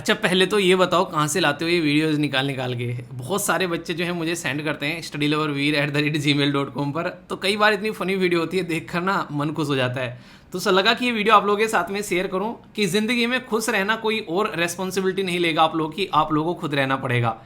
अच्छा पहले तो ये बताओ कहाँ से लाते हो ये वीडियोज़ निकाल निकाल के। बहुत सारे बच्चे जो है मुझे सेंड करते हैं studyloverveer@gmail.com पर। तो कई बार इतनी फ़नी वीडियो होती है, देख कर ना मन खुश हो जाता है। तो लगा कि ये वीडियो आप लोगों के साथ में शेयर करूं कि ज़िंदगी में खुश रहना कोई और रेस्पॉन्सिबिलिटी नहीं लेगा आप लोगों की, आप लोगों को खुद रहना पड़ेगा।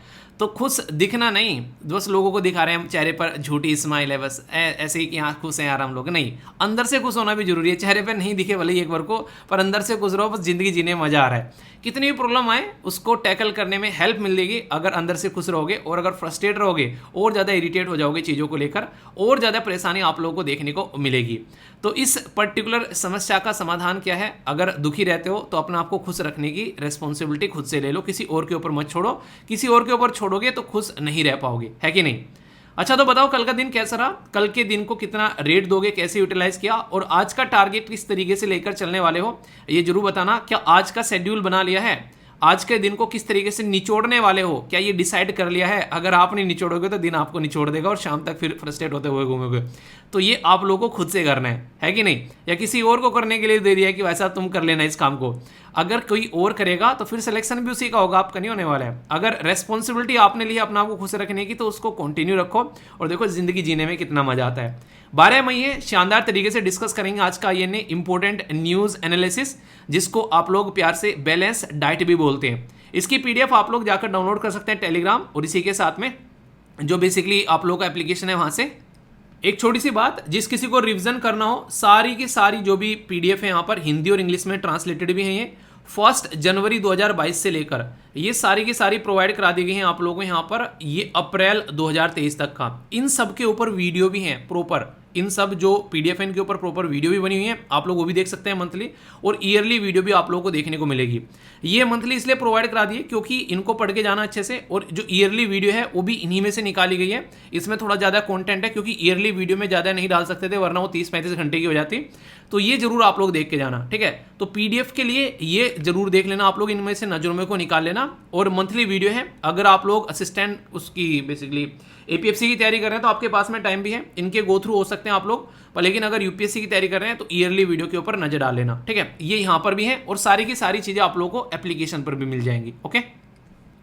तो खुश दिखना नहीं, बस लोगों को दिखा रहे हैं हम, चेहरे पर झूठी स्माइल है बस ऐसे ही कि हाँ खुश हैं यार हम लोग, नहीं, अंदर से खुश होना भी जरूरी है। चेहरे पर नहीं दिखे भले ही एक बार को, पर अंदर से खुश रहो, बस जिंदगी जीने में मजा आ रहा है। कितनी भी प्रॉब्लम आए उसको टैकल करने में हेल्प मिलेगी अगर अंदर से खुश रहोगे, और अगर फ्रस्ट्रेट रहोगे और ज़्यादा इरिटेट हो जाओगे चीज़ों को लेकर, और ज़्यादा परेशानी आप लोगों को देखने को मिलेगी। तो इस पर्टिकुलर समस्या का समाधान क्या है? अगर दुखी रहते हो तो अपने आप को खुश रखने की रिस्पॉन्सिबिलिटी खुद से ले लो, किसी और के ऊपर मत छोड़ो। किसी और के ऊपर छोड़ोगे तो खुश नहीं रह पाओगे, है कि नहीं? अच्छा तो बताओ कल का दिन कैसा रहा? कल के दिन को कितना रेट दोगे, कैसे यूटिलाइज किया, और आज का टारगेट किस तरीके से लेकर चलने वाले हो, ये जरूर बताना। क्या आज का शेड्यूल बना लिया है? आज के दिन को किस तरीके से निचोड़ने वाले हो, क्या ये डिसाइड कर लिया है? अगर आप नहीं निचोड़ोगे तो दिन आपको निचोड़ देगा और शाम तक फिर फ्रस्ट्रेट होते हुए घूमोगे। तो ये आप लोगों को खुद से करना है कि नहीं? या किसी और को करने के लिए दे दिया है कि वैसा तुम कर लेना इस काम को। अगर कोई और करेगा तो फिर सिलेक्शन भी उसी का होगा, आपका नहीं होने वाला है। अगर रेस्पॉन्सिबिलिटी आपने ली है अपना आपको खुश रखने की, तो उसको कंटिन्यू रखो और देखो जिंदगी जीने में कितना मजा आता है। 12 मई है, शानदार तरीके से डिस्कस करेंगे आज का ये इंपॉर्टेंट न्यूज एनालिसिस, जिसको आप लोग प्यार से बैलेंस डाइट भी बोलते हैं। इसकी पीडीएफ आप लोग जाकर डाउनलोड कर सकते हैं टेलीग्राम, और इसी के साथ में जो बेसिकली आप लोग का एप्लीकेशन है वहां से। एक छोटी सी बात, जिस किसी को रिवीजन करना हो, सारी की सारी जो भी पीडीएफ है यहाँ पर हिंदी और इंग्लिश में ट्रांसलेटेड भी हैं। ये 1 जनवरी 2022 से लेकर ये सारी की सारी प्रोवाइड करा दी गई हैं आप लोगों को यहाँ पर, ये अप्रैल 2023 तक का। इन सब के ऊपर वीडियो भी हैं प्रॉपर, इन सब जो पीडीएफ है इनके ऊपर प्रॉपर वीडियो भी बनी हुई है, आप लोग वो भी देख सकते हैं मंथली, और ईयरली वीडियो भी आप लोगों को देखने को मिलेगी। ये मंथली इसलिए प्रोवाइड करा दी है क्योंकि इनको पढ़ के जाना अच्छे से, और जो ईयरली वीडियो है वो भी इन्हीं में से निकाली गई है। इसमें थोड़ा ज़्यादा कंटेंट है क्योंकि ईयरली वीडियो में ज़्यादा नहीं डाल सकते थे, वरना वो 30-35 घंटे की हो जाती। तो ये जरूर आप लोग देख के जाना, ठीक है? तो पीडीएफ के लिए ये जरूर देख लेना आप लोग, इनमें से नजरों में को निकाल लेना। और मंथली वीडियो है, अगर आप लोग असिस्टेंट उसकी बेसिकली एपीएफसी की तैयारी कर रहे हैं तो आपके पास में टाइम भी है, इनके गो थ्रू हो सकते हैं आप लोग, पर लेकिन अगर यूपीएससी की तैयारी कर रहे हैं तो ईयरली वीडियो के ऊपर नजर डाल लेना, ठीक है? ये यहाँ पर भी है, और सारी की सारी चीजें आप लोगों को एप्लीकेशन पर भी मिल जाएंगी। ओके,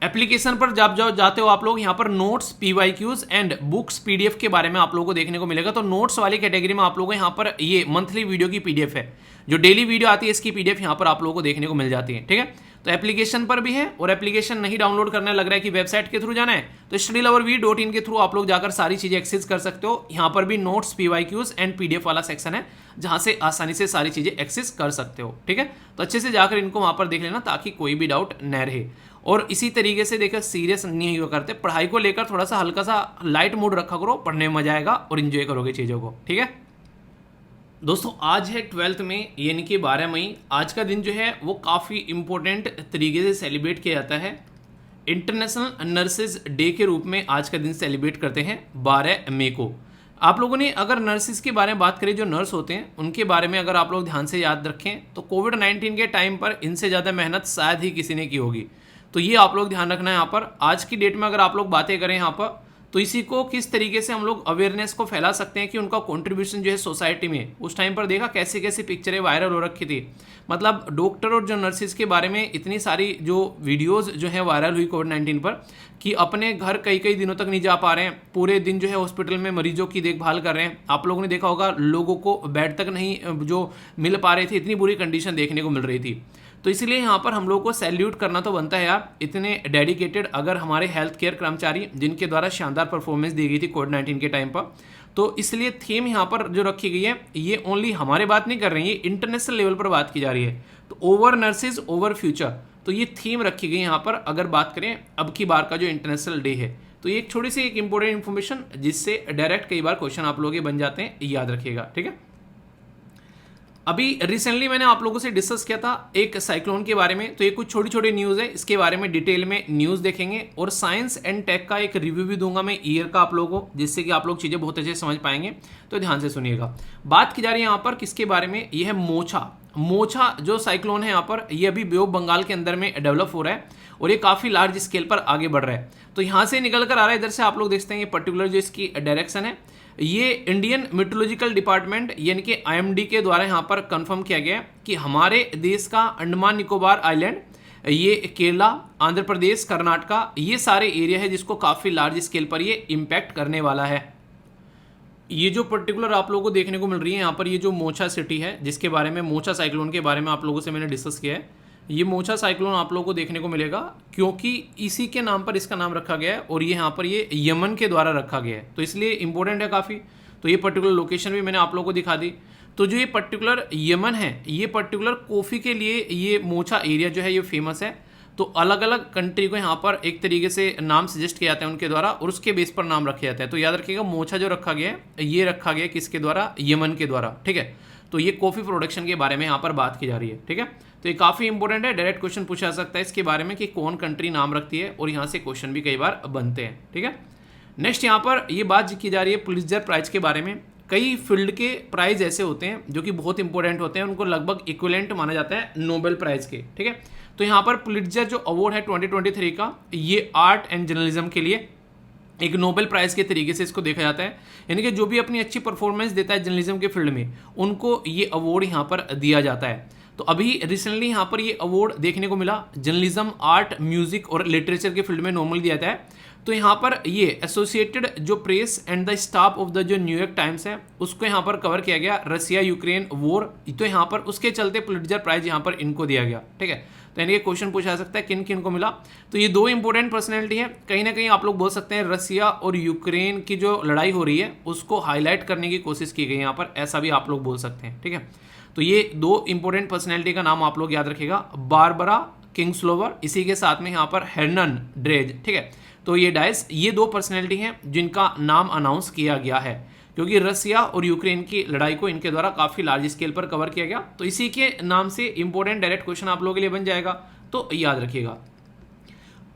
एप्लीकेशन पर जब जाते हो आप लोग, यहाँ पर notes, PYQs and books PDF के बारे में आप लोगों को देखने को मिलेगा। तो नोट्स वाली कैटेगरी में आप लोगों को यहाँ पर ये मंथली वीडियो की पीडीएफ है, जो डेली वीडियो आती है इसकी पीडीएफ यहाँ पर आप लोगों को देखने को मिल जाती है, ठीक है? तो एप्लीकेशन पर भी है, और एप्लीकेशन नहीं डाउनलोड करने लग रहा है कि वेबसाइट के थ्रू जाना है, तो studyloverveer.in के थ्रू आप लोग जाकर सारी चीजें एक्सेस कर सकते हो। यहाँ पर भी नोट्स, पीवाईक्यूज एंड पीडीएफ वाला सेक्शन है, जहां से आसानी से सारी चीजें एक्सेस कर सकते हो, ठीक है? तो अच्छे से जाकर इनको वहां पर देख लेना ताकि कोई भी डाउट न रहे। और इसी तरीके से देखकर सीरियस नहीं हुआ करते, पढ़ाई को लेकर थोड़ा सा हल्का सा लाइट मूड रखा करो, पढ़ने में मजा आएगा और इंजॉय करोगे चीज़ों को, ठीक है? दोस्तों आज है 12 मई, यानी कि 12 मई। आज का दिन जो है वो काफ़ी इंपॉर्टेंट तरीके से सेलिब्रेट किया जाता है। इंटरनेशनल नर्सेज डे के रूप में आज का दिन सेलिब्रेट करते हैं 12 मई को। आप लोगों ने अगर नर्सिस के बारे में बात करें, जो नर्स होते हैं उनके बारे में अगर आप लोग ध्यान से याद रखें, तो कोविड-19 के टाइम पर इनसे ज़्यादा मेहनत शायद ही किसी ने की होगी। तो ये आप लोग ध्यान रखना है यहाँ पर। आज की डेट में अगर आप लोग बातें करें यहाँ पर, तो इसी को किस तरीके से हम लोग अवेयरनेस को फैला सकते हैं कि उनका कंट्रीब्यूशन जो है सोसाइटी में, उस टाइम पर देखा कैसे कैसे पिक्चरें वायरल हो रखी थी। मतलब डॉक्टर और जो नर्सिस के बारे में इतनी सारी जो वीडियोस जो है वायरल हुई कोविड-19 पर, कि अपने घर कई कई दिनों तक नहीं जा पा रहे हैं, पूरे दिन जो है हॉस्पिटल में मरीजों की देखभाल कर रहे हैं। आप लोगों ने देखा होगा लोगों को बेड तक नहीं जो मिल पा रहे थे, इतनी बुरी कंडीशन देखने को मिल रही थी। तो इसलिए यहाँ पर हम लोग को सैल्यूट करना तो बनता है यार, इतने डेडिकेटेड अगर हमारे हेल्थ केयर कर्मचारी, जिनके द्वारा शानदार परफॉर्मेंस दी गई थी कोविड-19 के टाइम पर। तो इसलिए थीम यहाँ पर जो रखी गई है, ये ओनली हमारे बात नहीं कर रही है, ये इंटरनेशनल लेवल पर बात की जा रही है। तो ओवर नर्सेज ओवर फ्यूचर, तो ये थीम रखी गई यहाँ पर। अगर बात करें अब की बार का जो इंटरनेशनल डे है, तो ये एक छोटी सी एक इंपॉर्टेंट इन्फॉर्मेशन, जिससे डायरेक्ट कई बार क्वेश्चन आप लोगों के बन जाते हैं, याद रखिएगा, ठीक है? अभी रिसेंटली मैंने आप लोगों से डिस्कस किया था एक साइक्लोन के बारे में, तो ये कुछ छोटी छोटी न्यूज़ है, इसके बारे में डिटेल में न्यूज़ देखेंगे। और साइंस एंड टेक का एक रिव्यू भी दूंगा मैं ईयर का आप लोगों को, जिससे कि आप लोग चीज़ें बहुत अच्छे से समझ पाएंगे। तो ध्यान से सुनिएगा। बात की जा रही है यहाँ पर किसके बारे में, ये है मोछा जो साइक्लोन है यहाँ पर, ये अभी बे ऑफ बंगाल के अंदर में डेवलप हो रहा है, और ये काफ़ी लार्ज स्केल पर आगे बढ़ रहा है। तो यहाँ से निकल कर आ रहा है, इधर से आप लोग देखते हैं ये पर्टिकुलर जो इसकी डायरेक्शन है, ये इंडियन मेट्रोलॉजिकल डिपार्टमेंट यानी कि आईएमडी के द्वारा यहाँ पर कंफर्म किया गया कि हमारे देश का अंडमान निकोबार आइलैंड ये केरला, आंध्र प्रदेश, कर्नाटका, ये सारे एरिया है जिसको काफ़ी लार्ज स्केल पर ये इम्पैक्ट करने वाला है। ये जो पर्टिकुलर आप लोगों को देखने को मिल रही है यहाँ पर, ये जो मोचा सिटी है जिसके बारे में, मोचा साइक्लोन के बारे में आप लोगों से मैंने डिस्कस किया है, ये मोचा साइक्लोन आप लोगों को देखने को मिलेगा क्योंकि इसी के नाम पर इसका नाम रखा गया है और ये यहाँ पर ये यमन के द्वारा रखा गया है, तो इसलिए इंपॉर्टेंट है काफ़ी। तो ये पर्टिकुलर लोकेशन भी मैंने आप लोगों को दिखा दी। तो जो ये पर्टिकुलर यमन है, ये पर्टिकुलर कॉफ़ी के लिए ये मोचा एरिया जो है ये फेमस है। तो अलग अलग कंट्री को यहाँ पर एक तरीके से नाम सजेस्ट किया जाता है उनके द्वारा और उसके बेस पर नाम रखे जाते हैं। तो याद रखिएगा मोचा जो रखा गया है ये रखा गया किसके द्वारा, यमन के द्वारा, ठीक है। तो ये कॉफ़ी प्रोडक्शन के बारे में यहाँ पर बात की जा रही है, ठीक है। तो ये काफ़ी इंपॉर्टेंट है, डायरेक्ट क्वेश्चन पूछा जा सकता है इसके बारे में कि कौन कंट्री नाम रखती है और यहाँ से क्वेश्चन भी कई बार बनते हैं, ठीक है। नेक्स्ट यहाँ पर ये बात की जा रही है पुलित्जर प्राइज के बारे में। कई फील्ड के प्राइज ऐसे होते हैं जो कि बहुत इंपॉर्टेंट होते हैं, उनको लगभग इक्विवेलेंट माना जाता है नोबेल प्राइज के, ठीक है। तो यहाँ पर पुलित्जर जो अवार्ड है 2023 का, ये आर्ट एंड जर्नलिज्म के लिए एक नोबेल प्राइज के तरीके से इसको देखा जाता है, यानी कि जो भी अपनी अच्छी परफॉर्मेंस देता है जर्नलिज्म के फील्ड में उनको ये अवार्ड यहाँ पर दिया जाता है। तो अभी रिसेंटली यहाँ पर ये अवार्ड देखने को मिला, जर्नलिज्म, आर्ट, म्यूजिक और लिटरेचर के फील्ड में नॉर्मल दिया जाता है। तो यहाँ पर ये एसोसिएटेड जो press and the staff of the जो न्यूयॉर्क टाइम्स है उसको यहाँ पर कवर किया गया, रसिया यूक्रेन वॉर, तो यहाँ पर उसके चलते पुलित्जर प्राइज यहाँ पर इनको दिया गया, ठीक है। तो यानी कि क्वेश्चन पूछा जा सकता है किन किन को मिला। तो ये दो इंपॉर्टेंट पर्सनैलिटी है, कहीं ना कहीं आप लोग बोल सकते हैं रसिया और यूक्रेन की जो लड़ाई हो रही है उसको हाईलाइट करने की कोशिश की गई यहाँ पर, ऐसा भी आप लोग बोल सकते हैं, ठीक है। तो ये दो इंपॉर्टेंट पर्सनैलिटी का नाम आप लोग याद रखिएगा, बारबरा किंग्सलोवर, इसी के साथ में यहाँ पर हर्नन ड्रेज, ठीक है। तो ये डाइस, ये दो पर्सनैलिटी हैं जिनका नाम अनाउंस किया गया है क्योंकि रसिया और यूक्रेन की लड़ाई को इनके द्वारा काफ़ी लार्ज स्केल पर कवर किया गया। तो इसी के नाम से इंपॉर्टेंट डायरेक्ट क्वेश्चन आप लोगों के लिए बन जाएगा, तो याद रखिएगा।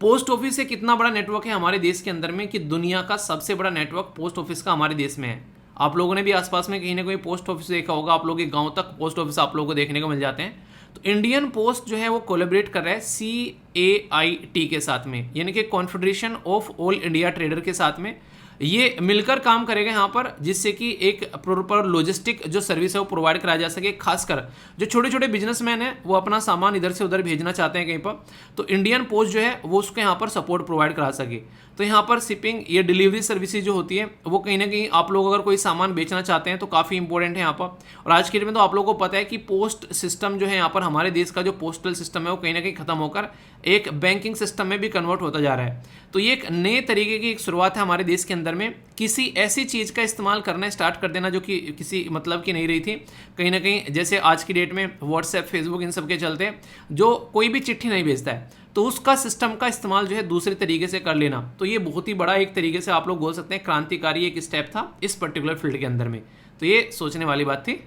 पोस्ट ऑफिस से कितना बड़ा नेटवर्क है हमारे देश के अंदर में, कि दुनिया का सबसे बड़ा नेटवर्क पोस्ट ऑफिस का हमारे देश में है। आप लोगों ने भी आसपास में कहीं ना कहीं पोस्ट ऑफिस देखा होगा, आप लोगों के गाँव तक पोस्ट ऑफिस आप लोगों को देखने को मिल जाते हैं। तो इंडियन पोस्ट जो है वो कोलैबोरेट कर रहा है CAIT के साथ में, यानी कि confederation of all India trader के साथ में ये मिलकर काम करेगा यहाँ पर, जिससे कि एक प्रॉपर लॉजिस्टिक जो सर्विस है वो प्रोवाइड कराया जा सके। खासकर जो छोटे छोटे बिजनेसमैन हैं वो अपना सामान इधर से उधर भेजना चाहते हैं कहीं पर, तो इंडियन पोस्ट जो है वो उसको यहाँ पर सपोर्ट प्रोवाइड करा सके। तो यहाँ पर शिपिंग या डिलीवरी सर्विसेज जो होती है वो कहीं ना कहीं आप लोग अगर कोई सामान बेचना चाहते हैं तो काफ़ी इंपॉर्टेंट है यहाँ पर। और आज के डेट में तो आप लोगों को पता है कि पोस्ट सिस्टम जो है यहाँ पर, हमारे देश का जो पोस्टल सिस्टम है वो कहीं ना कहीं खत्म होकर एक बैंकिंग सिस्टम में भी कन्वर्ट होता जा रहा है। तो ये एक नए तरीके की एक शुरुआत है हमारे देश के अंदर में, किसी ऐसी चीज़ का इस्तेमाल करना स्टार्ट कर देना जो कि किसी मतलब की नहीं रही थी कहीं ना कहीं। जैसे आज की डेट में व्हाट्सएप, फेसबुक, इन सब के चलते जो कोई भी चिट्ठी नहीं भेजता है तो उसका सिस्टम का इस्तेमाल जो है दूसरे तरीके से कर लेना, तो ये बहुत ही बड़ा एक तरीके से आप लोग बोल सकते हैं क्रांतिकारी एक स्टेप था इस पर्टिकुलर फील्ड के अंदर में। तो ये सोचने वाली बात थी।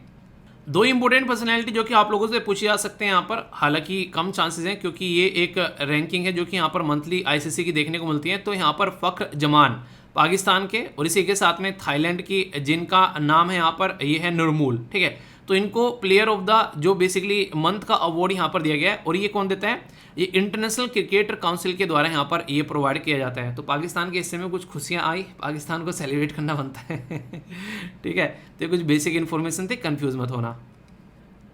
दो इंपॉर्टेंट पर्सनैलिटी जो कि आप लोगों से पूछे जा सकते हैं यहाँ पर, हालांकि कम चांसेस हैं क्योंकि ये एक रैंकिंग है जो कि यहाँ पर मंथली ICC की देखने को मिलती है। तो यहाँ पर फ़ख्र जमान पाकिस्तान के, और इसी के साथ में थाईलैंड की जिनका नाम है यहाँ पर ये है नुरमूल, ठीक है। तो इनको प्लेयर ऑफ द जो बेसिकली मंथ का अवार्ड यहाँ पर दिया गया है, और ये कौन देता है, ये इंटरनेशनल क्रिकेट काउंसिल के द्वारा यहाँ पर ये प्रोवाइड किया जाता है। तो पाकिस्तान के हिस्से में कुछ खुशियाँ आई, पाकिस्तान को सेलिब्रेट करना बनता है ठीक है। तो कुछ बेसिक इन्फॉर्मेशन थी, कंफ्यूज मत होना।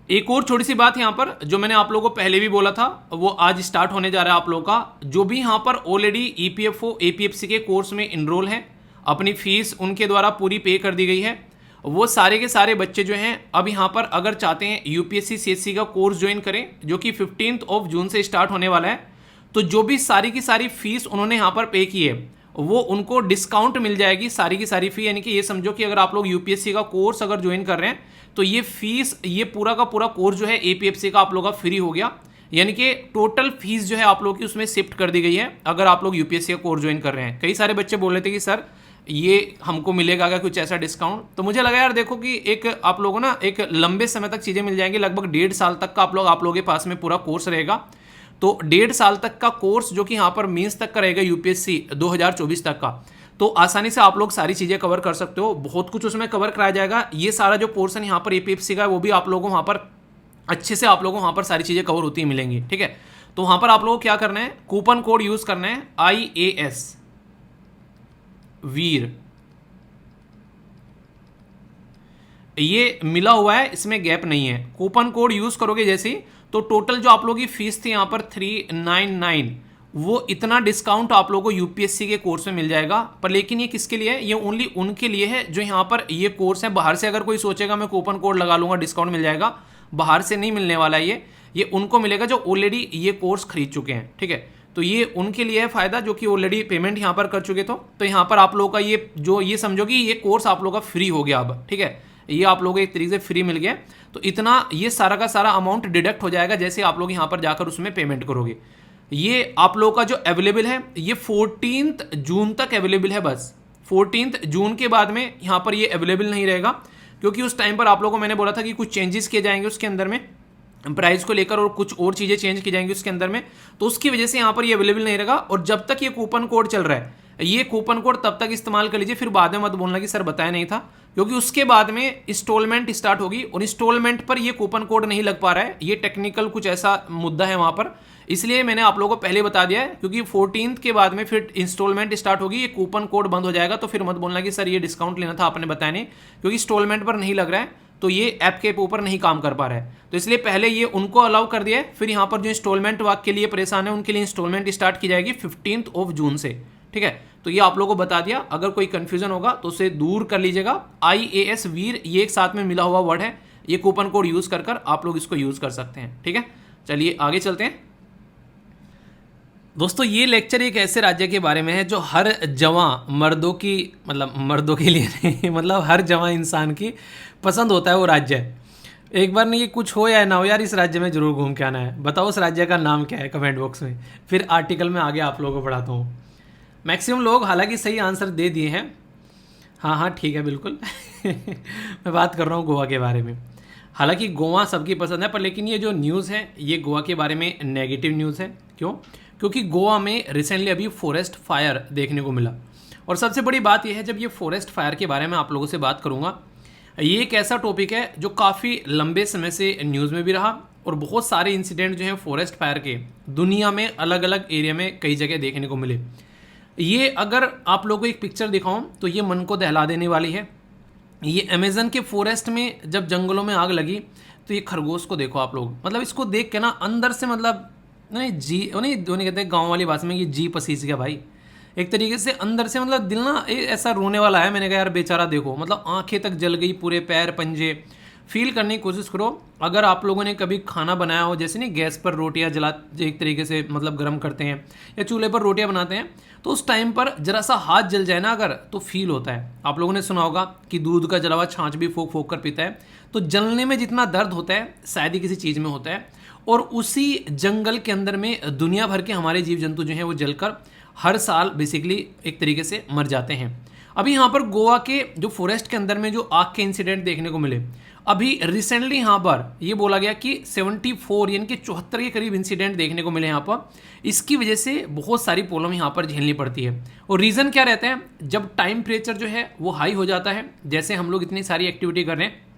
एक और छोटी सी बात यहाँ पर जो मैंने आप लोगों को पहले भी बोला था, वो आज स्टार्ट होने जा रहा है आप लोगों का। जो भी यहाँ पर ऑलरेडी EPFO APFC के कोर्स में इनरोल हैं, अपनी फीस उनके द्वारा पूरी पे कर दी गई है, वो सारे के सारे बच्चे जो हैं अब यहाँ पर अगर चाहते हैं UPSC CSC का कोर्स ज्वाइन करें जो कि 15 जून से स्टार्ट होने वाला है, तो जो भी सारी की सारी फीस उन्होंने यहाँ पर पे की है वो उनको डिस्काउंट मिल जाएगी सारी की सारी फी। यानी कि ये समझो कि अगर आप लोग UPSC का कोर्स अगर ज्वाइन कर रहे हैं तो ये फीस, ये पूरा का पूरा कोर्स जो है APFC का आप लोग का फ्री हो गया, यानी कि टोटल फीस जो है आप लोग की उसमें शिफ्ट कर दी गई है अगर आप लोग UPSC का कोर्स ज्वाइन कर रहे हैं। कई सारे बच्चे बोल रहे थे कि सर ये हमको मिलेगा क्या कुछ ऐसा डिस्काउंट, तो मुझे लगा यार देखो कि एक आप लोगों ना एक लंबे समय तक चीज़ें मिल जाएंगी, लगभग 1.5 साल तक का आप लोगों के पास में पूरा कोर्स रहेगा। तो 1.5 साल तक का कोर्स जो कि यहाँ पर मीन्स तक का रहेगा UPSC 2024 तक का, तो आसानी से आप लोग सारी चीज़ें कवर कर सकते हो, बहुत कुछ उसमें कवर कराया जाएगा। ये सारा जो पोर्शन यहाँ पर APFC का है वो भी आप लोगों को वहाँ पर अच्छे से आप लोगों को वहाँ पर सारी चीज़ें कवर होती मिलेंगी, ठीक है। तो वहाँ पर आप लोगों को क्या करना है, कूपन कोड यूज़ करना है IAS वीर, ये मिला हुआ है, इसमें गैप नहीं है। कूपन कोड यूज़ करोगे जैसे ही तो टोटल जो आप लोगों की फीस थी यहाँ पर 399, वो इतना डिस्काउंट आप लोगों को यूपीएससी के कोर्स में मिल जाएगा। पर लेकिन ये किसके लिए है? ये ओनली उनके लिए है जो यहाँ पर ये कोर्स है। बाहर से अगर कोई सोचेगा मैं कूपन कोड लगा लूंगा डिस्काउंट मिल जाएगा, बाहर से नहीं मिलने वाला ये उनको मिलेगा जो ऑलरेडी ये कोर्स खरीद चुके हैं, ठीक है। तो ये उनके लिए है फायदा जो कि ऑलरेडी पेमेंट यहाँ पर कर चुके। तो यहाँ पर आप लोगों का ये समझो कि ये कोर्स आप लोगों का फ्री हो गया अब, ठीक है। ये आप लोगों को एक तरीके से फ्री मिल गया। तो इतना ये सारा का सारा अमाउंट डिडक्ट हो जाएगा जैसे आप लोग यहाँ पर जाकर उसमें पेमेंट करोगे। ये आप लोगों का जो अवेलेबल है ये 14 जून तक अवेलेबल है बस। 14 जून के बाद में यहाँ पर ये अवेलेबल नहीं रहेगा, क्योंकि उस टाइम पर आप लोगों को मैंने बोला था कि कुछ चेंजेस किए जाएंगे उसके अंदर में, प्राइस को लेकर, और कुछ और चीज़ें चेंज की जाएंगी उसके अंदर में। तो उसकी वजह से यहाँ पर ये अवेलेबल नहीं रहेगा। और जब तक ये कूपन कोड चल रहा है, ये कूपन कोड तब तक इस्तेमाल कर लीजिए, फिर बाद में मत बोलना कि सर बताया नहीं था, क्योंकि उसके बाद में इंस्टॉलमेंट स्टार्ट होगी और इंस्टॉलमेंट पर ये कूपन कोड नहीं लग पा रहा है। ये टेक्निकल कुछ ऐसा मुद्दा है वहाँ पर, इसलिए मैंने आप लोगों को पहले बता दिया है, क्योंकि 14 के बाद में फिर इंस्टॉलमेंट स्टार्ट होगी, ये कूपन कोड बंद हो जाएगा। तो फिर मत बोलना कि सर ये डिस्काउंट लेना था आपने बताया नहीं, क्योंकि इंस्टॉलमेंट पर नहीं लग रहा है, तो ये ऐप के ऊपर नहीं काम कर पा रहा है। तो इसलिए पहले ये उनको अलाउ कर दिया है। फिर यहाँ पर जो इंस्टॉलमेंट वाक के लिए परेशान है उनके लिए इंस्टॉलमेंट स्टार्ट की जाएगी 15 जून से, ठीक है। तो ये आप लोगों को बता दिया। अगर कोई कंफ्यूजन होगा तो उसे दूर कर लीजिएगा। IAS वीर ये एक साथ में मिला हुआ वर्ड है, ये कूपन कोड यूज कर आप लोग इसको यूज कर सकते हैं, ठीक है। चलिए आगे चलते हैं दोस्तों। ये लेक्चर एक ऐसे राज्य के बारे में है जो हर जवां मर्दों की, मतलब मर्दों के लिए नहीं, मतलब हर जवां इंसान की पसंद होता है वो राज्य है। एक बार नहीं कुछ हो या ना हो यार, इस राज्य में जरूर घूम के आना है। बताओ उस राज्य का नाम क्या है कमेंट बॉक्स में, फिर आर्टिकल में आगे आप लोगों को पढ़ाता हूँ। मैक्सिमम लोग हालांकि सही आंसर दे दिए हैं। हाँ ठीक है बिल्कुल मैं बात कर रहा हूँ गोवा के बारे में। हालांकि गोवा सबकी पसंद है, पर लेकिन ये जो न्यूज़ है ये गोवा के बारे में नेगेटिव न्यूज़ है। क्यों? क्योंकि गोवा में रिसेंटली अभी फॉरेस्ट फायर देखने को मिला। और सबसे बड़ी बात यह है, जब ये फॉरेस्ट फायर के बारे में आप लोगों से बात करूँगा, ये एक ऐसा टॉपिक है जो काफ़ी लंबे समय से न्यूज़ में भी रहा, और बहुत सारे इंसिडेंट जो हैं फॉरेस्ट फायर के दुनिया में अलग अलग एरिया में कई जगह देखने को मिले। ये अगर आप लोगों को एक पिक्चर दिखाऊं तो ये मन को दहला देने वाली है। ये अमेज़न के फॉरेस्ट में जब जंगलों में आग लगी तो ये खरगोश को देखो आप लोग, मतलब इसको देख के ना अंदर से, मतलब नहीं कहते गाँव वाली भाषा में, ये जी पसीज गया भाई एक तरीके से अंदर से, मतलब दिल ना ऐसा रोने वाला है। मैंने कहा यार बेचारा देखो, मतलब आंखें तक जल गई, पूरे पैर पंजे फील करने की कोशिश करो। अगर आप लोगों ने कभी खाना बनाया हो, जैसे नहीं गैस पर रोटियां जला एक तरीके से मतलब गर्म करते हैं, या चूल्हे पर रोटियां बनाते हैं, तो उस टाइम पर जरा सा हाथ जल जाए ना अगर, तो फील होता है। आप लोगों ने सुना होगा कि दूध का जला हुआ छाछ भी फूंक फूंक कर पीता है। तो जलने में जितना दर्द होता है शायद ही किसी चीज़ में होता है। और उसी जंगल के अंदर में दुनिया भर के हमारे जीव जंतु जो हैं वो जलकर हर साल बेसिकली एक तरीके से मर जाते हैं। अभी यहाँ पर गोवा के जो फॉरेस्ट के अंदर में जो आग के इंसिडेंट देखने को मिले, अभी रिसेंटली यहाँ पर ये बोला गया कि 74 यानी कि 74 के करीब इंसिडेंट देखने को मिले यहाँ पर। इसकी वजह से बहुत सारी प्रॉब्लम यहाँ पर झेलनी पड़ती है। और रीज़न क्या रहता है, जब टेम्परेचर जो है वो हाई हो जाता है, जैसे हम लोग इतनी सारी एक्टिविटी कर रहे हैं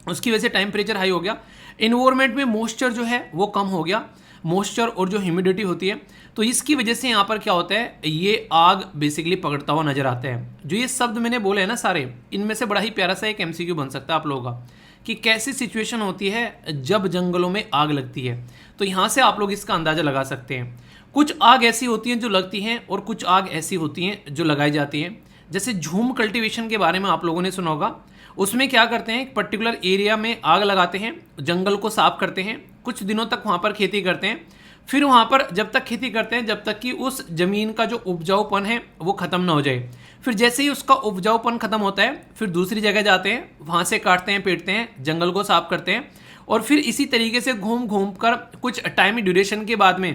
उसकी वजह से टेम्परेचर हाई हो गया, इन्वायरमेंट में मॉइस्चर जो है वो कम हो गया, मॉइस्चर और जो ह्यूमिडिटी होती है, तो इसकी वजह से यहाँ पर क्या होता है, ये आग बेसिकली पकड़ता हुआ नजर आता है। जो ये शब्द मैंने बोले हैं ना सारे, इनमें से बड़ा ही प्यारा सा एक MCQ बन सकता है आप लोगों का, कि कैसी सिचुएशन होती है जब जंगलों में आग लगती है। तो यहाँ से आप लोग इसका अंदाजा लगा सकते हैं। कुछ आग ऐसी होती हैं जो लगती हैं, और कुछ आग ऐसी होती हैं जो लगाई जाती हैं। जैसे झूम कल्टीवेशन के बारे में आप लोगों ने सुना होगा। उसमें क्या करते हैं, एक पर्टिकुलर एरिया में आग लगाते हैं, जंगल को साफ करते हैं, कुछ दिनों तक वहाँ पर खेती करते हैं। फिर वहाँ पर जब तक खेती करते हैं जब तक कि उस ज़मीन का जो उपजाऊपन है वो ख़त्म ना हो जाए। फिर जैसे ही उसका उपजाऊपन ख़त्म होता है फिर दूसरी जगह जाते हैं, वहाँ से काटते हैं, पीटते हैं, जंगल को साफ करते हैं, और फिर इसी तरीके से घूम घूम कर कुछ टाइम ड्यूरेशन के बाद में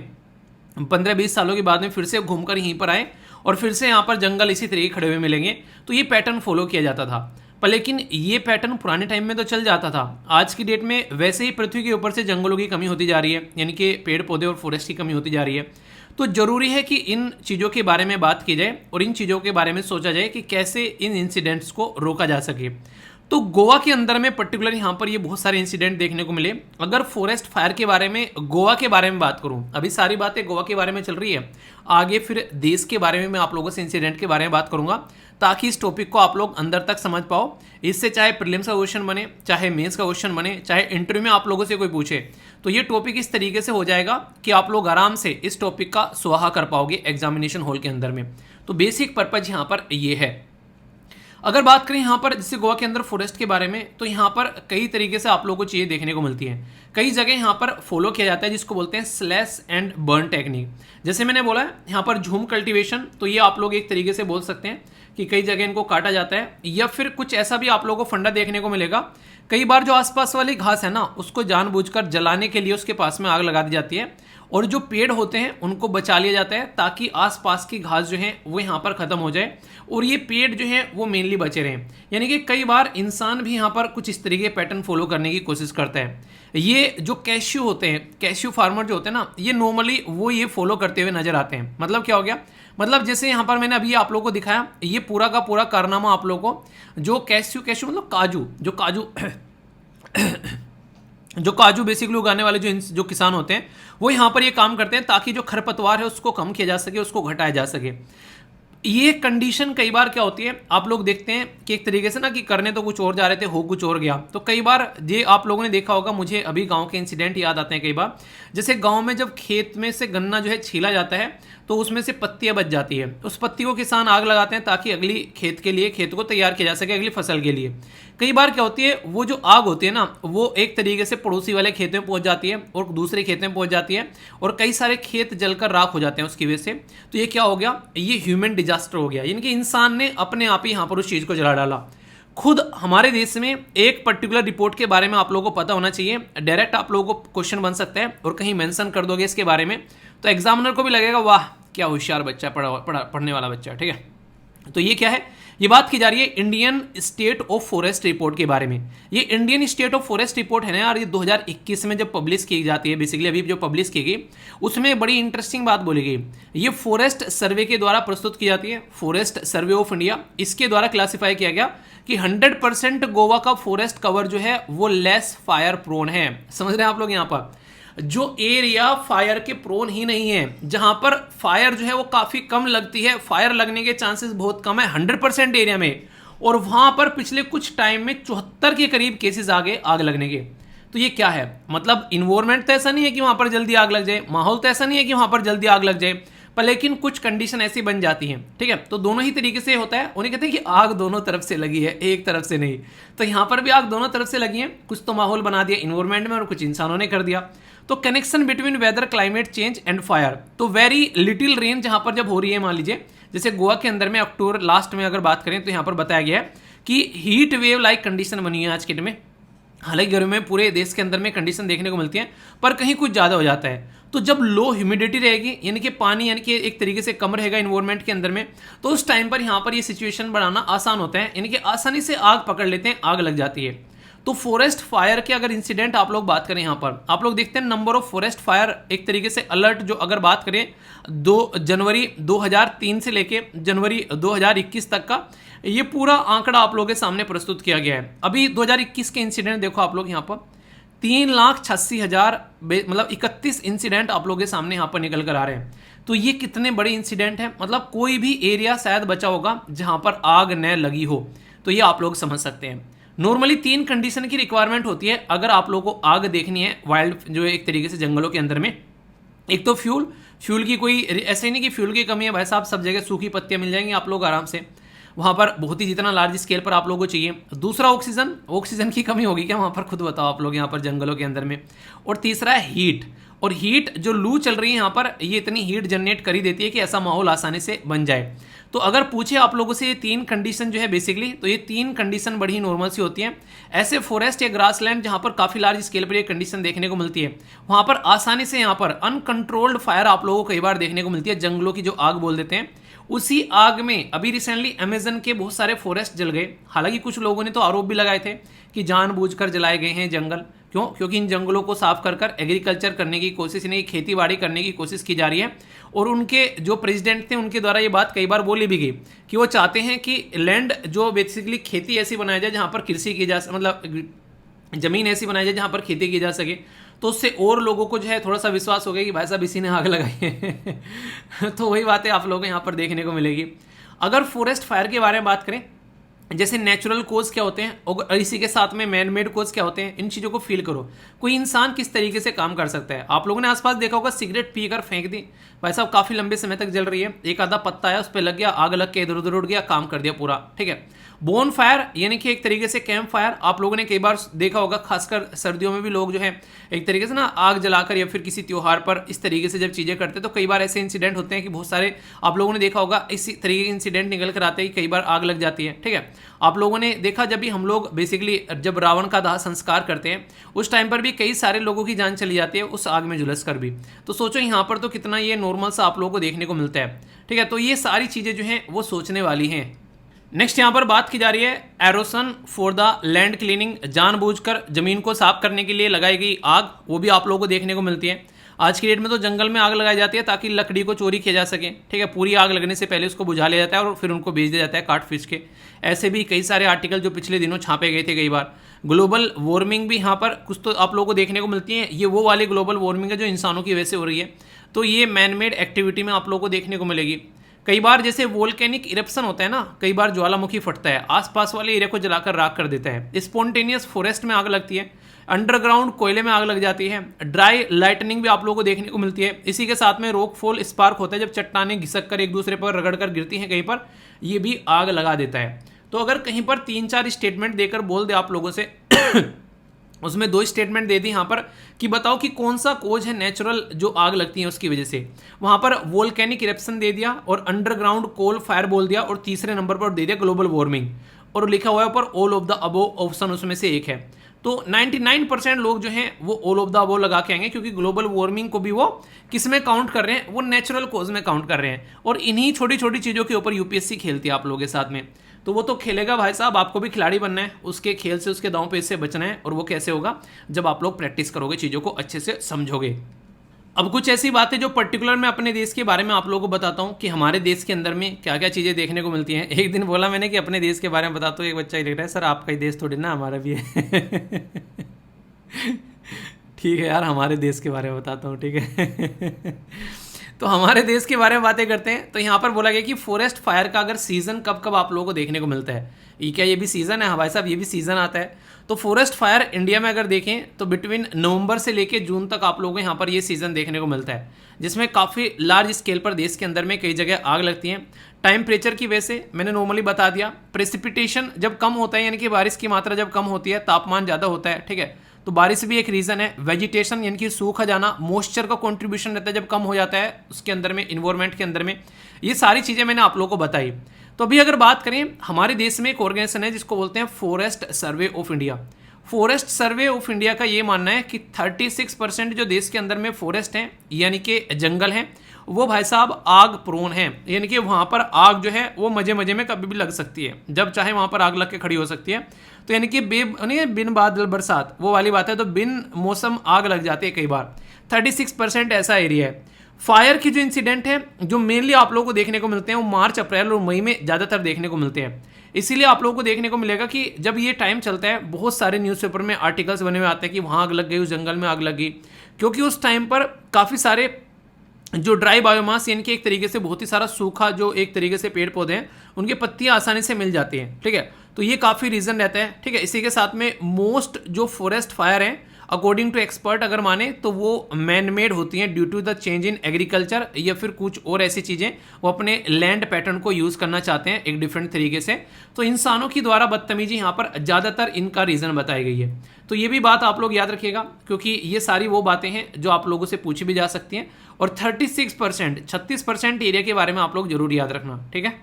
15-20 सालों के बाद में फिर से घूम कर यहीं पर आए, और फिर से यहाँ पर जंगल इसी तरीके खड़े हुए मिलेंगे। तो ये पैटर्न फॉलो किया जाता था। पर लेकिन ये पैटर्न पुराने टाइम में तो चल जाता था। आज की डेट में वैसे ही पृथ्वी के ऊपर से जंगलों की कमी होती जा रही है, यानी कि पेड़ पौधे और फॉरेस्ट की कमी होती जा रही है। तो ज़रूरी है कि इन चीज़ों के बारे में बात की जाए और इन चीज़ों के बारे में सोचा जाए कि कैसे इन इंसिडेंट्स को रोका जा सके। तो गोवा के अंदर में पर्टिकुलर यहाँ पर ये बहुत सारे इंसिडेंट देखने को मिले। अगर फॉरेस्ट फायर के बारे में, गोवा के बारे में बात करूँ, अभी सारी बातें गोवा के बारे में चल रही है, आगे फिर देश के बारे में मैं आप लोगों से इंसिडेंट के बारे में बात करूंगा, ताकि इस टॉपिक को आप लोग अंदर तक समझ पाओ। इससे चाहे प्रीलिम्स का क्वेश्चन बने, चाहे मेंस का क्वेश्चन बने, चाहे इंटरव्यू में आप लोगों से कोई पूछे, तो ये टॉपिक इस तरीके से हो जाएगा कि आप लोग आराम से इस टॉपिक का सुहागा कर पाओगे एग्जामिनेशन हॉल के अंदर में। तो बेसिक पर्पज यहाँ पर ये है। अगर बात करें यहाँ पर जैसे गोवा के अंदर फॉरेस्ट के बारे में, तो यहाँ पर कई तरीके से आप लोगों को चीज़ें देखने को मिलती हैं। कई जगह यहाँ पर फॉलो किया जाता है जिसको बोलते हैं स्लैश एंड बर्न टेक्निक। जैसे मैंने बोला यहाँ पर झूम कल्टीवेशन, तो ये आप लोग एक तरीके से बोल सकते हैं कि कई जगह इनको काटा जाता है, या फिर कुछ ऐसा भी आप लोगों को फंडा देखने को मिलेगा। कई बार जो आसपास वाली घास है ना, उसको जानबूझकर जलाने के लिए उसके पास में आग लगा दी जाती है, और जो पेड़ होते हैं उनको बचा लिया जाता है ताकि आसपास की घास जो है वो यहाँ पर खत्म हो जाए और ये पेड़ जो है वो मेनली बचे रहें। यानी कि कई बार इंसान भी यहाँ पर कुछ इस तरीके पैटर्न फॉलो करने की कोशिश करता है। ये जो कैश्यू होते हैं, कैश्यू फार्मर जो होते हैं ना, ये नॉर्मली वो ये फॉलो करते हुए नजर आते हैं। मतलब क्या हो गया, मतलब जैसे यहाँ पर मैंने अभी आप लोगों को दिखाया, ये पूरा का पूरा कारनामा आप लोगों को, जो कैश्यू मतलब काजू, जो काजू बेसिकली उगाने वाले जो किसान होते हैं, वो यहाँ पर ये काम करते हैं ताकि जो खरपतवार है उसको कम किया जा सके, उसको घटाया जा सके। ये कंडीशन कई बार क्या होती है, आप लोग देखते हैं कि एक तरीके से ना कि करने तो कुछ और जा रहे थे, हो कुछ और गया। तो कई बार ये आप लोगों ने देखा होगा, मुझे अभी गांव के इंसिडेंट याद आते हैं कई बार। जैसे गांव में जब खेत में से गन्ना जो है छीला जाता है, तो उसमें से पत्तियां बच जाती है, उस पत्ती को किसान आग लगाते हैं ताकि अगली खेत के लिए, खेत को तैयार किया जा सके अगली फसल के लिए। कई बार क्या होती है, वो जो आग होती है ना, वो एक तरीके से पड़ोसी वाले खेत में पहुंच जाती है और दूसरे खेत में पहुंच जाती है, और कई सारे खेत जलकर राख हो जाते हैं उसकी वजह से। तो ये क्या हो गया, ये ह्यूमन डिजास्टर हो गया, यानी कि इंसान ने अपने आप ही यहाँ पर उस चीज़ को जला डाला। खुद हमारे देश में एक पर्टिकुलर रिपोर्ट के बारे में आप लोगों को पता होना चाहिए, डायरेक्ट आप लोगों को क्वेश्चन बन सकता है और कहीं मेंशन कर दोगे इसके बारे में, तो एग्जामिनर को भी लगेगा वाह क्या होशियार बच्चा, पढ़ने वाला बच्चा। ठीक है, तो ये क्या है, ये बात की जा रही है Indian state of forest report के बारे में। ये Indian state of forest report है ना यार, ये 2021 में जब पब्लिश की जाती है, बेसिकली अभी जो पब्लिश की गई, उसमें बड़ी इंटरेस्टिंग बात बोली गई। ये फॉरेस्ट सर्वे के द्वारा प्रस्तुत की जाती है, फॉरेस्ट सर्वे ऑफ इंडिया, इसके द्वारा क्लासिफाई किया गया कि 100% गोवा का फॉरेस्ट कवर जो है वो लेस फायर प्रोन है। समझ रहे हैं आप लोग, यहाँ पर जो एरिया फायर के प्रोन ही नहीं है, जहां पर फायर जो है वो काफी कम लगती है, फायर लगने के चांसेस बहुत कम है 100% एरिया में, और वहां पर पिछले कुछ टाइम में 74 के करीब केसेस आगे आग लगने के। तो ये क्या है, मतलब इन्वायरमेंट तो ऐसा नहीं है कि वहां पर जल्दी आग लग जाए, माहौल तो ऐसा नहीं है कि वहां पर जल्दी आग लग जाए, पर लेकिन कुछ कंडीशन ऐसी बन जाती हैं। ठीक है, तो दोनों ही तरीके से होता है। उन्हें कहते हैं कि आग दोनों तरफ से लगी है, एक तरफ से नहीं। तो यहाँ पर भी आग दोनों तरफ से लगी है, कुछ तो माहौल बना दिया इन्वायरमेंट में और कुछ इंसानों ने कर दिया। तो connection between weather, climate change and fire, तो वेरी लिटिल रेन जहाँ पर जब हो रही है, मान लीजिए जैसे गोवा के अंदर में अक्टूबर लास्ट में अगर बात करें, तो यहाँ पर बताया गया है कि हीट वेव लाइक कंडीशन बनी है आज के दिन में। हालांकि गर्मी में पूरे देश के अंदर में कंडीशन देखने को मिलती है, पर कहीं कुछ ज़्यादा हो जाता है। तो जब लो ह्यूमिडिटी रहेगी, यानी कि पानी यानी कि एक तरीके से कम रहेगा इन्वायरमेंट के अंदर में, तो उस टाइम पर यहाँ पर ये सिचुएशन बनाना आसान होता है, यानी कि आसानी से आग पकड़ लेते हैं, आग लग जाती है। तो फॉरेस्ट फायर के अगर इंसिडेंट आप लोग बात करें, यहाँ पर आप लोग देखते हैं नंबर ऑफ फॉरेस्ट फायर, एक तरीके से अलर्ट जो अगर बात करें 2 जनवरी 2003 से लेके जनवरी 2021 तक का, ये पूरा आंकड़ा आप लोगों के सामने प्रस्तुत किया गया है। अभी 2021 के इंसिडेंट देखो आप लोग, यहाँ पर 3,86,000 मतलब 31 इंसिडेंट आप लोगों के सामने यहाँ पर निकल कर आ रहे हैं। तो ये कितने बड़े इंसिडेंट हैं, मतलब कोई भी एरिया शायद बचा होगा जहाँ पर आग न लगी हो। तो ये आप लोग समझ सकते हैं। नॉर्मली 3 कंडीशन की रिक्वायरमेंट होती है अगर आप लोगों को आग देखनी है वाइल्ड, जो एक तरीके से जंगलों के अंदर में। एक तो फ्यूल की कोई ऐसे ही नहीं कि फ्यूल की कमी है भाई साहब, सब जगह सूखी पत्तियां मिल जाएंगी आप लोग आराम से, वहाँ पर बहुत ही जितना लार्ज स्केल पर आप लोगों को चाहिए। दूसरा ऑक्सीजन की कमी होगी क्या वहाँ पर, खुद बताओ आप लोग यहाँ पर जंगलों के अंदर में। और तीसरा है हीट, और हीट जो लू चल रही है यहाँ पर, ये इतनी हीट जनरेट कर ही देती है कि ऐसा माहौल आसानी से बन जाए। तो अगर पूछे आप लोगों से ये 3 कंडीशन जो है बेसिकली, तो ये 3 कंडीशन बड़ी नॉर्मल सी होती हैं। ऐसे फॉरेस्ट या ग्रासलैंड जहाँ पर काफ़ी लार्ज स्केल पर ये कंडीशन देखने को मिलती है, वहाँ पर आसानी से यहाँ पर अनकंट्रोल्ड फायर आप लोगों को कई बार देखने को मिलती है, जंगलों की जो आग बोल देते हैं। उसी आग में अभी रिसेंटली अमेजन के बहुत सारे फॉरेस्ट जल गए। हालांकि कुछ लोगों ने तो आरोप भी लगाए थे कि जानबूझकर जलाए गए हैं जंगल। क्यों? क्योंकि इन जंगलों को साफ कर कर एग्रीकल्चर करने की कोशिश, यानी खेती बाड़ी करने की कोशिश की जा रही है। और उनके जो प्रेसिडेंट थे उनके द्वारा ये बात कई बार बोली भी गई कि वो चाहते हैं कि लैंड जो बेसिकली खेती ऐसी बनाई जाए जहाँ पर कृषि की जा, मतलब ज़मीन ऐसी बनाई जाए जहाँ पर खेती की जा सके। तो उससे और लोगों को जो है थोड़ा सा विश्वास हो गया कि भाई साहब इसी ने आग लगाई है। तो वही बातें आप लोगों को यहाँ पर देखने को मिलेगी। अगर फॉरेस्ट फायर के बारे में बात करें, जैसे नेचुरल कोज क्या होते हैं और इसी के साथ में मैन मेड कोज क्या होते हैं, इन चीज़ों को फील करो। कोई इंसान किस तरीके से काम कर सकता है। आप लोगों ने आसपास देखा होगा, सिगरेट पीकर फेंक दी, भाई साहब काफ़ी लंबे समय तक जल रही है, एक आधा पत्ता आया उस पर लग गया, आग लग के इधर उधर उड़ गया, काम कर दिया पूरा, ठीक है। बोन फायर यानी कि एक तरीके से कैंप फायर, आप लोगों ने कई बार देखा होगा, खासकर सर्दियों में भी लोग जो है एक तरीके से ना आग जलाकर या फिर किसी त्योहार पर इस तरीके से जब चीज़ें करते हैं तो कई बार ऐसे इंसिडेंट होते हैं कि बहुत सारे आप लोगों ने देखा होगा इसी तरीके के इंसिडेंट निकल कर आते हैं कि कई बार आग लग जाती है, ठीक है। आप लोगों ने देखा जब भी हम लोग बेसिकली जब रावण का दाह संस्कार करते हैं उस टाइम पर भी कई सारे लोगों की जान चली जाती है उस आग में झुलस कर भी। तो सोचो यहाँ पर तो कितना ये नॉर्मल सा आप लोगों को देखने को मिलता है, ठीक है। तो ये सारी चीज़ें जो हैं वो सोचने वाली हैं। नेक्स्ट यहाँ पर बात की जा रही है एरोसन फॉर द लैंड क्लीनिंग, जानबूझकर जमीन को साफ करने के लिए लगाई गई आग, वो भी आप लोगों को देखने को मिलती है। आज की डेट में तो जंगल में आग लगाई जाती है ताकि लकड़ी को चोरी किया जा सके, ठीक है। पूरी आग लगने से पहले उसको बुझा लिया जाता है और फिर उनको बेच दिया जाता है काट पीस के। ऐसे भी कई सारे आर्टिकल जो पिछले दिनों छापे गए थे कई बार। ग्लोबल वार्मिंग भी यहाँ पर कुछ तो आप लोगों को देखने को मिलती है। ये वो वाली ग्लोबल वार्मिंग है जो इंसानों की वजह से हो रही है, तो ये मैन मेड एक्टिविटी में आप लोगों को देखने को मिलेगी। कई बार जैसे वोल्केनिक इरप्शन होता है ना, कई बार ज्वालामुखी फटता है, आसपास वाले एरिया को जलाकर राख कर देता है। स्पॉन्टेनियस फॉरेस्ट में आग लगती है, अंडरग्राउंड कोयले में आग लग जाती है, ड्राई लाइटनिंग भी आप लोगों को देखने को मिलती है। इसी के साथ में रॉक फॉल स्पार्क होता है, जब चट्टानें घिसक कर एक दूसरे पर रगड़ कर गिरती हैं कहीं पर, ये भी आग लगा देता है। तो अगर कहीं पर 3-4 स्टेटमेंट देकर बोल दे आप लोगों से उसमें 2 स्टेटमेंट दे दी यहाँ पर कि बताओ कि कौन सा कोज है नेचुरल जो आग लगती है उसकी वजह से, वहाँ पर वोल्केनिक इरप्शन दे दिया और अंडरग्राउंड कोल फायर बोल दिया और तीसरे नंबर पर दे दिया ग्लोबल वार्मिंग और लिखा हुआ है ऊपर all of the above option उसमें से एक है। तो 99% लोग जो हैं वो ऑल ऑफ द अबोव लगा के आएंगे, क्योंकि ग्लोबल वार्मिंग को भी वो किस में काउंट कर रहे हैं, वो नेचुरल कोज में काउंट कर रहे हैं। और इन्हीं छोटी छोटी चीज़ों के ऊपर यूपीएससी खेलती है आप लोगों के साथ में। तो वो तो खेलेगा भाई साहब, आपको भी खिलाड़ी बनना है, उसके खेल से उसके दांव पे से बचना है। और वो कैसे होगा, जब आप लोग प्रैक्टिस करोगे, चीज़ों को अच्छे से समझोगे। अब कुछ ऐसी बातें जो पर्टिकुलर मैं अपने देश के बारे में आप लोगों को बताता हूँ कि हमारे देश के अंदर में क्या क्या चीज़ें देखने को मिलती हैं। एक दिन बोला मैंने कि अपने देश के बारे में बताता हूँ, एक बच्चा ही लिख रहा है सर आपका ही देश थोड़ी ना, हमारा भी है। ठीक है यार, हमारे देश के बारे में बताता हूँ, ठीक है। तो हमारे देश के बारे में बातें करते हैं। तो यहाँ पर बोला गया कि फॉरेस्ट फायर का अगर सीज़न कब कब आप लोगों को देखने को मिलता है, ये क्या ये भी सीज़न है? हाँ भाई साहब, ये भी सीज़न आता है। तो फॉरेस्ट फायर इंडिया में अगर देखें तो बिटवीन नवंबर से लेके जून तक आप लोगों को यहाँ पर ये सीज़न देखने को मिलता है, जिसमें काफ़ी लार्ज स्केल पर देश के अंदर में कई जगह आग लगती है। टेम्परेचर की वजह से मैंने नॉर्मली बता दिया, प्रेसिपिटेशन जब कम होता है, यानी कि बारिश की मात्रा जब कम होती है, तापमान ज़्यादा होता है, ठीक है, तो बारिश भी एक रीज़न है। वेजिटेशन यानी कि सूखा जाना, मॉइस्चर का कंट्रीब्यूशन रहता है जब कम हो जाता है उसके अंदर में, इन्वायरमेंट के अंदर में। ये सारी चीज़ें मैंने आप लोगों को बताई। तो अभी अगर बात करें, हमारे देश में एक ऑर्गेनाइजेशन है जिसको बोलते हैं forest survey of India. Forest survey of India का ये मानना है कि 36% जो देश के अंदर में फॉरेस्ट हैं, यानी कि जंगल हैं, वो भाई साहब आग प्रोन है, यानी कि वहाँ पर आग जो है वो मजे मजे में कभी भी लग सकती है, जब चाहे वहाँ पर आग लग के खड़ी हो सकती है। तो यानी कि बिन बादल बरसात वो वाली बात है, तो बिन मौसम आग लग जाती है कई बार। 36% ऐसा एरिया है। फायर की जो इंसिडेंट है जो मेनली आप लोगों को देखने को मिलते हैं वो मार्च, अप्रैल और मई में ज़्यादातर देखने को मिलते हैं। इसीलिए आप लोगों को देखने को मिलेगा कि जब ये टाइम चलता है बहुत सारे न्यूज़पेपर में आर्टिकल्स बने हुए आते हैं कि वहाँ आग लग गई, उस जंगल में आग लग गई, क्योंकि उस टाइम पर काफ़ी सारे जो ड्राई बायोमास यानी कि एक तरीके से बहुत ही सारा सूखा जो एक तरीके से पेड़ पौधे हैं उनकी पत्तियां आसानी से मिल जाती हैं, ठीक है। तो ये काफ़ी रीज़न रहता है, ठीक है। इसी के साथ में मोस्ट जो फॉरेस्ट फायर हैं अकॉर्डिंग टू एक्सपर्ट अगर माने तो वो मैन मेड होती हैं due to the change in agriculture, या फिर कुछ और ऐसी चीज़ें वो अपने लैंड पैटर्न को यूज़ करना चाहते हैं एक डिफरेंट तरीके से। तो इंसानों की द्वारा बदतमीजी यहाँ पर ज़्यादातर इनका रीज़न बताई गई है। तो ये भी बात आप लोग याद रखिएगा, क्योंकि ये सारी वो बातें हैं जो आप लोगों से पूछी भी जा सकती हैं। और 36% एरिया के बारे में आप लोग जरूर याद रखना, ठीक है।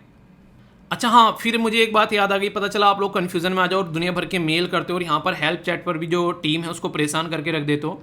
अच्छा हाँ, फिर मुझे एक बात याद आ गई, पता चला आप लोग कन्फ्यूज़न में आ जाओ और दुनिया भर के मेल करते हो और यहाँ पर हेल्प चैट पर भी जो टीम है उसको परेशान करके रख देते हो।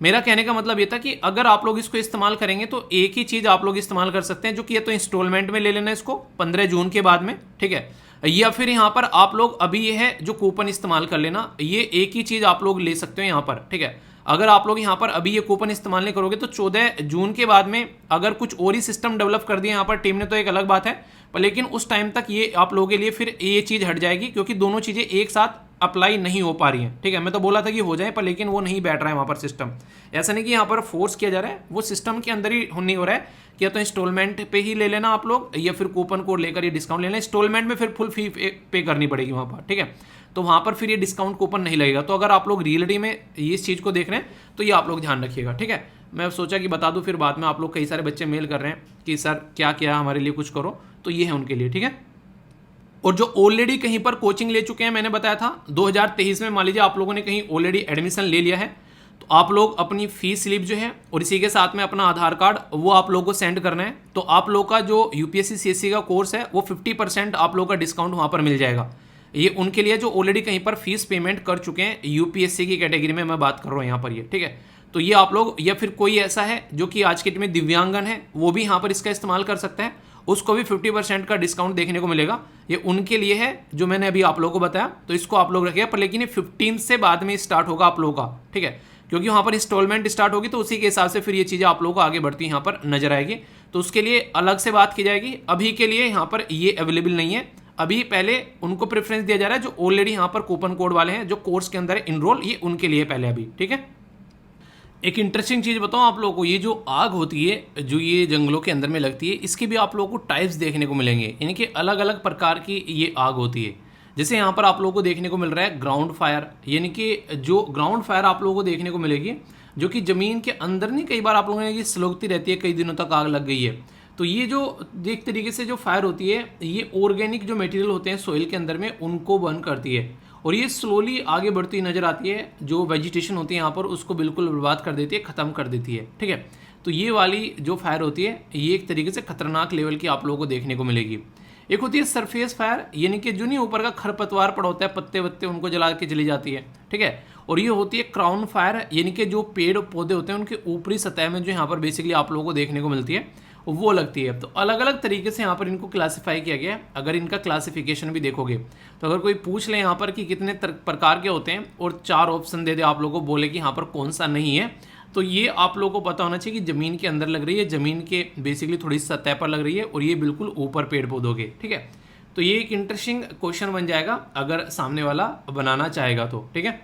मेरा कहने का मतलब ये था कि अगर आप लोग इसको इस्तेमाल करेंगे तो एक ही चीज़ आप लोग इस्तेमाल कर सकते हैं, जो कि ये तो इंस्टॉलमेंट में ले लेना इसको 15 जून के बाद में, ठीक है। या फिर यहाँ पर आप लोग अभी ये है जो कूपन इस्तेमाल कर लेना, ये एक ही चीज़ आप लोग ले सकते हो यहाँ पर, ठीक है। अगर आप लोग यहाँ पर अभी ये कूपन इस्तेमाल नहीं करोगे तो 14 जून के बाद में अगर कुछ और ही सिस्टम डेवलप कर दिया यहाँ पर टीम ने तो एक अलग बात है, पर लेकिन उस टाइम तक ये आप लोगों के लिए फिर ये चीज़ हट जाएगी, क्योंकि दोनों चीज़ें एक साथ अप्लाई नहीं हो पा रही हैं, ठीक है। मैं तो बोला था कि हो जाए, पर लेकिन वो नहीं बैठ रहा है वहाँ पर सिस्टम। ऐसा नहीं कि यहाँ पर फोर्स किया जा रहा है, वो सिस्टम के अंदर ही नहीं हो रहा है कि या तो इंस्टॉलमेंट पे ही ले लेना आप लोग, या फिर कूपन कोड लेकर ये डिस्काउंट ले लेना। इंस्टॉलमेंट में फिर फुल फी पे करनी पड़ेगी वहाँ पर, ठीक है। तो वहाँ पर फिर ये डिस्काउंट कूपन नहीं लगेगा। तो अगर आप लोग रियलिटी में इस चीज़ को देख रहे हैं तो ये आप लोग ध्यान रखिएगा, ठीक है। मैं सोचा कि बता दूं, फिर बाद में आप लोग कई सारे बच्चे मेल कर रहे हैं कि सर क्या क्या हमारे लिए कुछ करो, तो ये है उनके लिए, ठीक है। और जो ऑलरेडी कहीं पर कोचिंग ले चुके हैं, मैंने बताया था 2023 में, मान लीजिए आप लोगों ने कहीं ऑलरेडी एडमिशन ले लिया है, तो आप लोग अपनी फीस स्लिप जो है और इसी के साथ में अपना आधार कार्ड वो आप लोगों को सेंड करना है। तो आप लोग का जो यूपीएससी सीएससी का कोर्स है वो 50% आप लोग का डिस्काउंट वहाँ पर मिल जाएगा। ये उनके लिए जो ऑलरेडी कहीं पर फीस पेमेंट कर चुके हैं, यूपीएससी की कैटेगरी में मैं बात कर रहा हूँ यहाँ पर ये, ठीक है। तो ये आप लोग, या फिर कोई ऐसा है जो कि आज के डेट में दिव्यांगन है, वो भी यहाँ पर इसका इस्तेमाल कर सकता है, उसको भी 50% का डिस्काउंट देखने को मिलेगा। ये उनके लिए है जो मैंने अभी आप लोगों को बताया, तो इसको आप लोग रखिएगा। पर लेकिन ये 15 से बाद में स्टार्ट होगा आप लोगों का, ठीक है, क्योंकि वहाँ पर इंस्टॉलमेंट स्टार्ट होगी, तो उसी के हिसाब से फिर ये चीज़ें आप लोगों को आगे बढ़ती यहाँ पर नजर आएगी। तो उसके लिए अलग से बात की जाएगी। अभी के लिए यहाँ पर ये अवेलेबल नहीं है। अभी पहले उनको प्रेफरेंस दिया जा रहा है जो ऑलरेडी यहाँ पर कूपन कोड वाले हैं, जो कोर्स के अंदर इनरोल, ये उनके लिए पहले अभी, ठीक है। एक इंटरेस्टिंग चीज़ बताऊँ आप लोगों को, ये जो आग होती है जो ये जंगलों के अंदर में लगती है, इसके भी आप लोगों को टाइप्स देखने को मिलेंगे, यानी कि अलग अलग प्रकार की ये आग होती है। जैसे यहाँ पर आप लोगों को देखने को मिल रहा है ग्राउंड फायर, यानी कि जो ग्राउंड फायर आप लोगों को देखने को मिलेगी, जो कि ज़मीन के अंदर नहीं, कई बार आप लोगों ने ये सुलगती रहती है, कई दिनों तक आग लग गई है। तो ये जो एक तरीके से जो फायर होती है, ये ऑर्गेनिक जो मटेरियल होते हैं सॉइल के अंदर में, उनको बर्न करती है, और ये स्लोली आगे बढ़ती नजर आती है। जो वेजिटेशन होती है यहाँ पर, उसको बिल्कुल बर्बाद कर देती है, ख़त्म कर देती है, ठीक है। तो ये वाली जो फायर होती है, ये एक तरीके से खतरनाक लेवल की आप लोगों को देखने को मिलेगी। एक होती है सरफेस फायर, यानी कि जो नहीं ऊपर का खरपतवार पड़ा होता है, पत्ते वत्ते, उनको जला के चली जाती है, ठीक है। और ये होती है क्राउन फायर, यानी कि जो पेड़ पौधे होते हैं उनके ऊपरी सतह में जो यहाँ पर बेसिकली आप लोगों को देखने को मिलती है, वो लगती है। तो अलग अलग तरीके से यहाँ पर इनको क्लासिफाई किया गया है। अगर इनका क्लासिफिकेशन भी देखोगे तो अगर कोई पूछ ले यहाँ पर कि कितने प्रकार के होते हैं और 4 ऑप्शन दे दे आप लोगों को, बोले कि यहाँ पर कौन सा नहीं है, तो ये आप लोगों को पता होना चाहिए कि ज़मीन के अंदर लग रही है, ज़मीन के बेसिकली थोड़ी सतह पर लग रही है, और ये बिल्कुल ऊपर पेड़ पौधों के, ठीक है। तो ये एक इंटरेस्टिंग क्वेश्चन बन जाएगा अगर सामने वाला बनाना चाहेगा तो, ठीक है।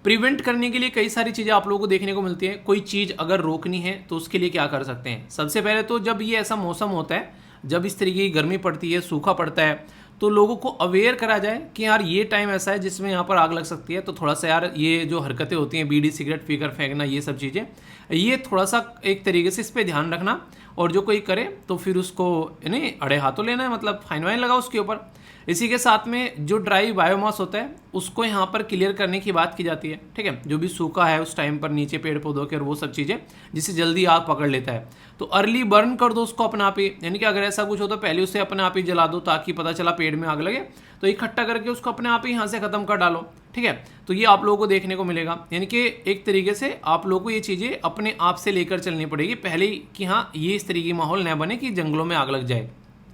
प्रिवेंट करने के लिए कई सारी चीज़ें आप लोगों को देखने को मिलती हैं। कोई चीज़ अगर रोकनी है तो उसके लिए क्या कर सकते हैं? सबसे पहले तो जब ये ऐसा मौसम होता है, जब इस तरीके की गर्मी पड़ती है, सूखा पड़ता है, तो लोगों को अवेयर करा जाए कि यार ये टाइम ऐसा है जिसमें यहाँ पर आग लग सकती है। तो थोड़ा सा यार ये जो हरकतें होती हैं, बीड़ी सिगरेट पीकर फेंकना, ये सब चीज़ें, ये थोड़ा सा एक तरीके से इस पर ध्यान रखना, और जो कोई करे तो फिर उसको नहीं अड़े हाथों लेना है, मतलब फाइन वाइन लगाओ उसके ऊपर। इसी के साथ में जो ड्राई बायोमास होता है उसको यहाँ पर क्लियर करने की बात की जाती है, ठीक है। जो भी सूखा है उस टाइम पर नीचे पेड़ पौधों के और वो सब चीज़ें जिससे जल्दी आग पकड़ लेता है, तो अर्ली बर्न कर दो उसको अपने आप ही। यानी कि अगर ऐसा कुछ हो तो पहले उसे अपने आप ही जला दो, ताकि पता चला पेड़ में आग लगे तो इकट्ठा करके उसको अपने आप ही यहाँ से ख़त्म कर डालो, ठीक है। तो ये आप लोगों को देखने को मिलेगा। यानी कि एक तरीके से आप लोगों को ये चीज़ें अपने आप से लेकर चलनी पड़ेगी पहले ही, कि हाँ ये इस तरीके की माहौल न बने कि जंगलों में आग लग जाए।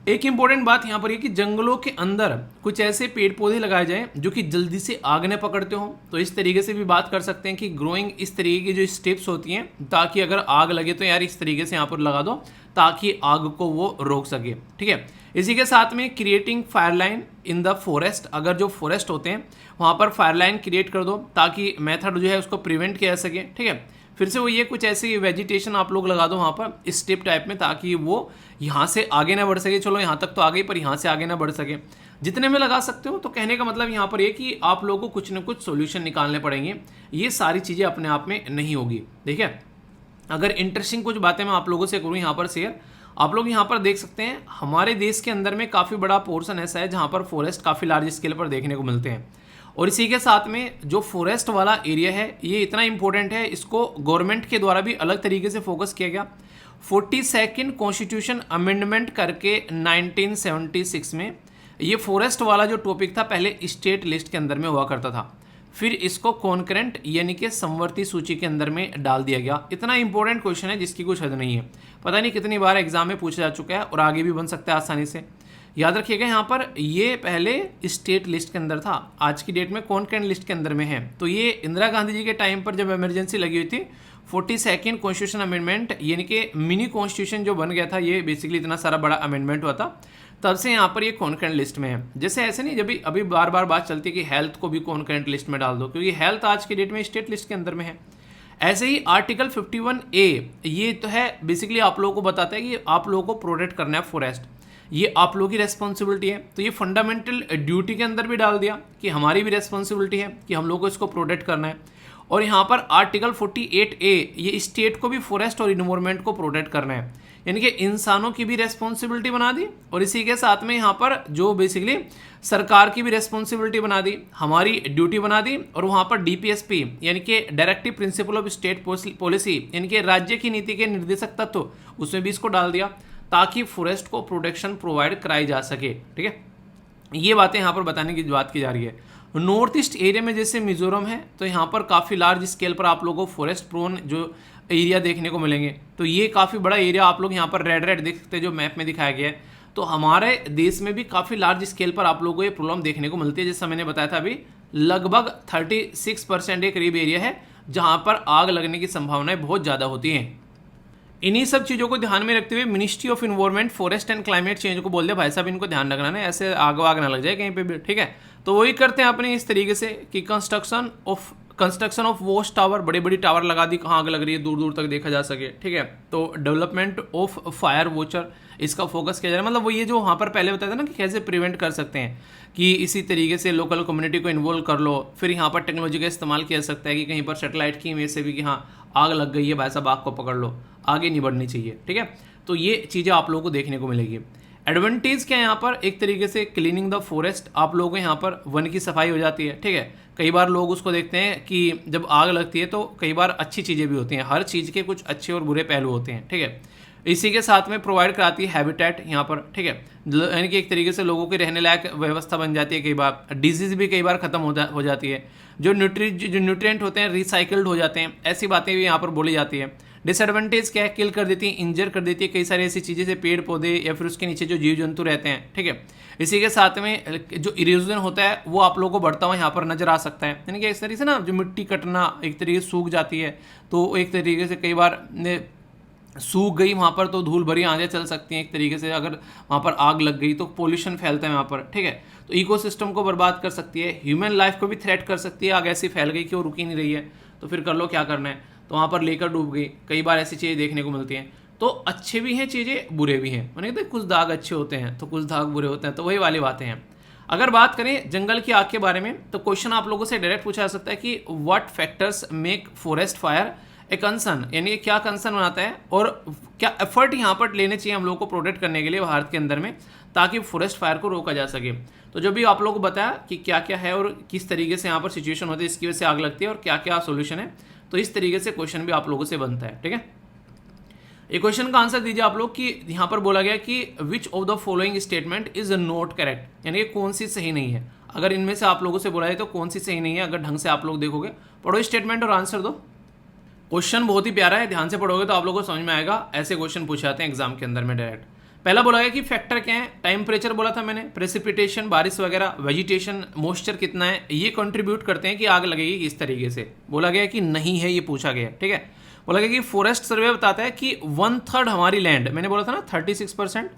एक इंपॉर्टेंट बात यहाँ पर ये कि जंगलों के अंदर कुछ ऐसे पेड़ पौधे लगाए जाएं जो कि जल्दी से आग न पकड़ते हो। तो इस तरीके से भी बात कर सकते हैं कि ग्रोइंग इस तरीके की जो स्टेप्स होती हैं, ताकि अगर आग लगे तो यार इस तरीके से यहाँ पर लगा दो ताकि आग को वो रोक सके, ठीक है। इसी के साथ में creating Fireline in the forest, अगर जो फॉरेस्ट होते हैं वहाँ पर फायरलाइन क्रिएट कर दो ताकि मेथड जो है उसको प्रिवेंट किया जा सके, ठीक है। फिर से वो ये कुछ ऐसी वेजिटेशन आप लोग लगा दो वहाँ पर स्टेप टाइप में, ताकि वो यहाँ से आगे ना बढ़ सके। चलो यहाँ तक तो आ गई, पर यहाँ से आगे ना बढ़ सके। जितने में लगा सकते हो। तो कहने का मतलब यहाँ पर ये कि आप लोगों को कुछ न कुछ सॉल्यूशन निकालने पड़ेंगे, ये सारी चीज़ें अपने आप में नहीं होगी। देखिए, अगर इंटरेस्टिंग कुछ बातें मैं आप लोगों से करूँ यहाँ पर शेयर, आप लोग यहाँ पर देख सकते हैं हमारे देश के अंदर में काफ़ी बड़ा पोर्शन ऐसा है जहाँ पर फॉरेस्ट काफ़ी लार्ज स्केल पर देखने को मिलते हैं। और इसी के साथ में जो फॉरेस्ट वाला एरिया है ये इतना इंपॉर्टेंट है, इसको गवर्नमेंट के द्वारा भी अलग तरीके से फोकस किया गया। 42nd कॉन्स्टिट्यूशन अमेंडमेंट करके 1976 में ये फॉरेस्ट वाला जो टॉपिक था पहले स्टेट लिस्ट के अंदर में हुआ करता था, फिर इसको कॉन्करेंट यानी कि समवर्ती सूची के अंदर में डाल दिया गया। इतना इंपॉर्टेंट क्वेश्चन है जिसकी कुछ हद नहीं है, पता नहीं कितनी बार एग्जाम में पूछा जा चुका है और आगे भी बन सकता है आसानी से। याद रखिएगा यहाँ पर ये पहले स्टेट लिस्ट के अंदर था, आज की डेट में कॉन्करेंट लिस्ट के अंदर में है। तो ये इंदिरा गांधी जी के टाइम पर जब इमरजेंसी लगी हुई थी, 42nd कॉन्स्टिट्यूशन अमेंडमेंट यानी कि मिनी कॉन्स्टिट्यूशन जो बन गया था, ये बेसिकली इतना सारा बड़ा अमेंडमेंट हुआ था, तब से यहाँ पर ये कॉन्करेंट लिस्ट में है। जैसे ऐसे नहीं जब अभी बार बार बात चलती है कि हेल्थ को भी कॉन्करेंट लिस्ट में डाल दो, क्योंकि हेल्थ आज की डेट में स्टेट लिस्ट के अंदर में है। ऐसे ही आर्टिकल 51A ये तो है बेसिकली आप लोगों को बताता है कि आप लोगों को प्रोटेक्ट करना है फॉरेस्ट, ये आप लोगों की रेस्पॉन्सिबिलिटी है। तो ये फंडामेंटल ड्यूटी के अंदर भी डाल दिया कि हमारी भी रेस्पॉन्सिबिलिटी है कि हम लोग को इसको प्रोटेक्ट करना है। और यहाँ पर आर्टिकल 48A ये स्टेट को भी फॉरेस्ट और इन्वायरमेंट को प्रोटेक्ट करना है, यानी कि इंसानों की भी रेस्पॉन्सिबिलिटी बना दी और इसी के साथ में यहाँ पर जो बेसिकली सरकार की भी रेस्पॉन्सिबिलिटी बना दी, हमारी ड्यूटी बना दी। और वहाँ पर DPSP यानी कि directive principle of state policy यानी कि राज्य की नीति के निर्देशक तत्व, उसमें भी इसको डाल दिया ताकि फॉरेस्ट को प्रोटेक्शन प्रोवाइड कराई जा सके। ठीक है, ये बातें यहाँ पर बताने की बात की जा रही है। नॉर्थ ईस्ट एरिया में जैसे मिजोरम है, तो यहाँ पर काफ़ी लार्ज स्केल पर आप लोगों को फॉरेस्ट प्रोन जो एरिया देखने को मिलेंगे। तो ये काफ़ी बड़ा एरिया आप लोग यहाँ पर रेड देख सकते हैं जो मैप में दिखाया गया है। तो हमारे देश में भी काफ़ी लार्ज स्केल पर आप लोगों को ये प्रॉब्लम देखने को मिलती है। जैसा मैंने बताया था अभी, लगभग 36% के करीब एरिया है जहाँ पर आग लगने की संभावनाएं बहुत ज़्यादा होती हैं। इन्हीं सब चीज़ों को ध्यान में रखते हुए ministry of environment, forest and climate change को बोल दिया भाई साहब इनको ध्यान रखना है, ऐसे आग वाग ना लग जाए कहीं पे भी। ठीक है, तो वही करते हैं अपने इस तरीके से कि कंस्ट्रक्शन ऑफ वॉच टावर, बड़ी बड़ी टावर लगा दी, कहाँ आग लग रही है दूर दूर तक देखा जा सके। ठीक है, तो डेवलपमेंट ऑफ फायर वॉचर, इसका फोकस किया जा रहा है। मतलब वो ये जो वहाँ पर पहले बताया था ना कि कैसे प्रिवेंट कर सकते हैं, कि इसी तरीके से लोकल कम्युनिटी को इन्वॉल्व कर लो। फिर यहाँ पर टेक्नोलॉजी का इस्तेमाल किया जा सकता है कि कहीं पर सेटेलाइट की इमेज से भी कि हाँ आग लग गई है भाई साहब, आग को पकड़ लो, आगे नहीं बढ़नी चाहिए। ठीक है, तो ये चीज़ें आप लोगों को देखने को मिलेगी। एडवांटेज क्या है यहाँ पर, एक तरीके से क्लीनिंग द फॉरेस्ट, आप लोगों को यहाँ पर वन की सफाई हो जाती है। ठीक है, कई बार लोग उसको देखते हैं कि जब आग लगती है तो कई बार अच्छी चीज़ें भी होती हैं, हर चीज़ के कुछ अच्छे और बुरे पहलू होते हैं। ठीक है, इसी के साथ में प्रोवाइड कराती है हैबिटेट यहाँ पर। ठीक है, यानी कि एक तरीके से लोगों की रहने लायक व्यवस्था बन जाती है। कई बार डिजीज़ भी कई बार ख़त्म हो जाती है, जो न्यूट्रिएंट होते हैं रिसाइकल्ड हो जाते हैं, ऐसी बातें भी यहाँ पर बोली जाती है। डिसएडवांटेज क्या है, किल कर देती है, इंजर कर देती है कई सारी ऐसी चीज़ें से पेड़ पौधे या फिर उसके नीचे जो जीव जंतु रहते हैं। ठीक है, इसी के साथ में जो इरोजन होता है वो आप लोगों को बढ़ता हुआ यहाँ पर नजर आ सकता है। यानी कि इस तरीके से ना जो मिट्टी कटना एक तरीके से सूख जाती है, तो एक तरीके से कई बार सूख गई वहाँ पर तो धूल भरी आंधें चल सकती हैं। एक तरीके से अगर वहाँ पर आग लग गई तो पोल्यूशन फैलता है वहाँ पर। ठीक है, तो इकोसिस्टम को बर्बाद कर सकती है, ह्यूमन लाइफ को भी थ्रेट कर सकती है। आग ऐसी फैल गई कि वो रुकी नहीं रही है, तो फिर कर लो क्या करना है, तो वहाँ पर लेकर डूब गई। कई बार ऐसी चीज़ें देखने को मिलती हैं। तो अच्छे भी हैं चीज़ें, बुरे भी हैं। मैंने कहते कुछ दाग अच्छे होते हैं तो कुछ दाग बुरे होते हैं, तो वही वाली बातें हैं। अगर बात करें जंगल की आग के बारे में, तो क्वेश्चन आप लोगों से डायरेक्ट पूछा जा सकता है कि what factors make forest fire a concern, यानी क्या कंसर्न बनाता है और क्या एफर्ट यहाँ पर लेने चाहिए हम लोगों को प्रोटेक्ट करने के लिए भारत के अंदर में, ताकि फॉरेस्ट फायर को रोका जा सके। तो जो भी आप लोगों को बताया कि क्या क्या है और किस तरीके से यहाँ पर सिचुएशन होती है, इसकी वजह से आग लगती है और क्या क्या सोल्यूशन है, तो इस तरीके से क्वेश्चन भी आप लोगों से बनता है। ठीक है, एक क्वेश्चन का आंसर दीजिए आप लोग कि यहाँ पर बोला गया कि which of the following statement is not correct, यानी कि कौन सी सही नहीं है। अगर इनमें से आप लोगों से बोला जाए तो कौन सी सही नहीं है, अगर ढंग से आप लोग देखोगे, पढ़ो स्टेटमेंट और आंसर दो। क्वेश्चन बहुत ही प्यारा है, ध्यान से पढ़ोगे तो आप लोगों को समझ में आएगा। ऐसे क्वेश्चन पूछे जाते हैं एग्जाम के अंदर में डायरेक्ट। पहला बोला गया कि फैक्टर क्या है, टेम्परेचर बोला था मैंने, प्रेसिपिटेशन बारिश वगैरह, वेजिटेशन मॉइस्चर कितना है, ये कंट्रीब्यूट करते हैं कि आग लगेगी किस तरीके से। बोला गया कि नहीं है, ये पूछा गया। ठीक है, बोला गया कि फॉरेस्ट सर्वे बताता है कि 1/3 हमारी लैंड, मैंने बोला था ना 36%।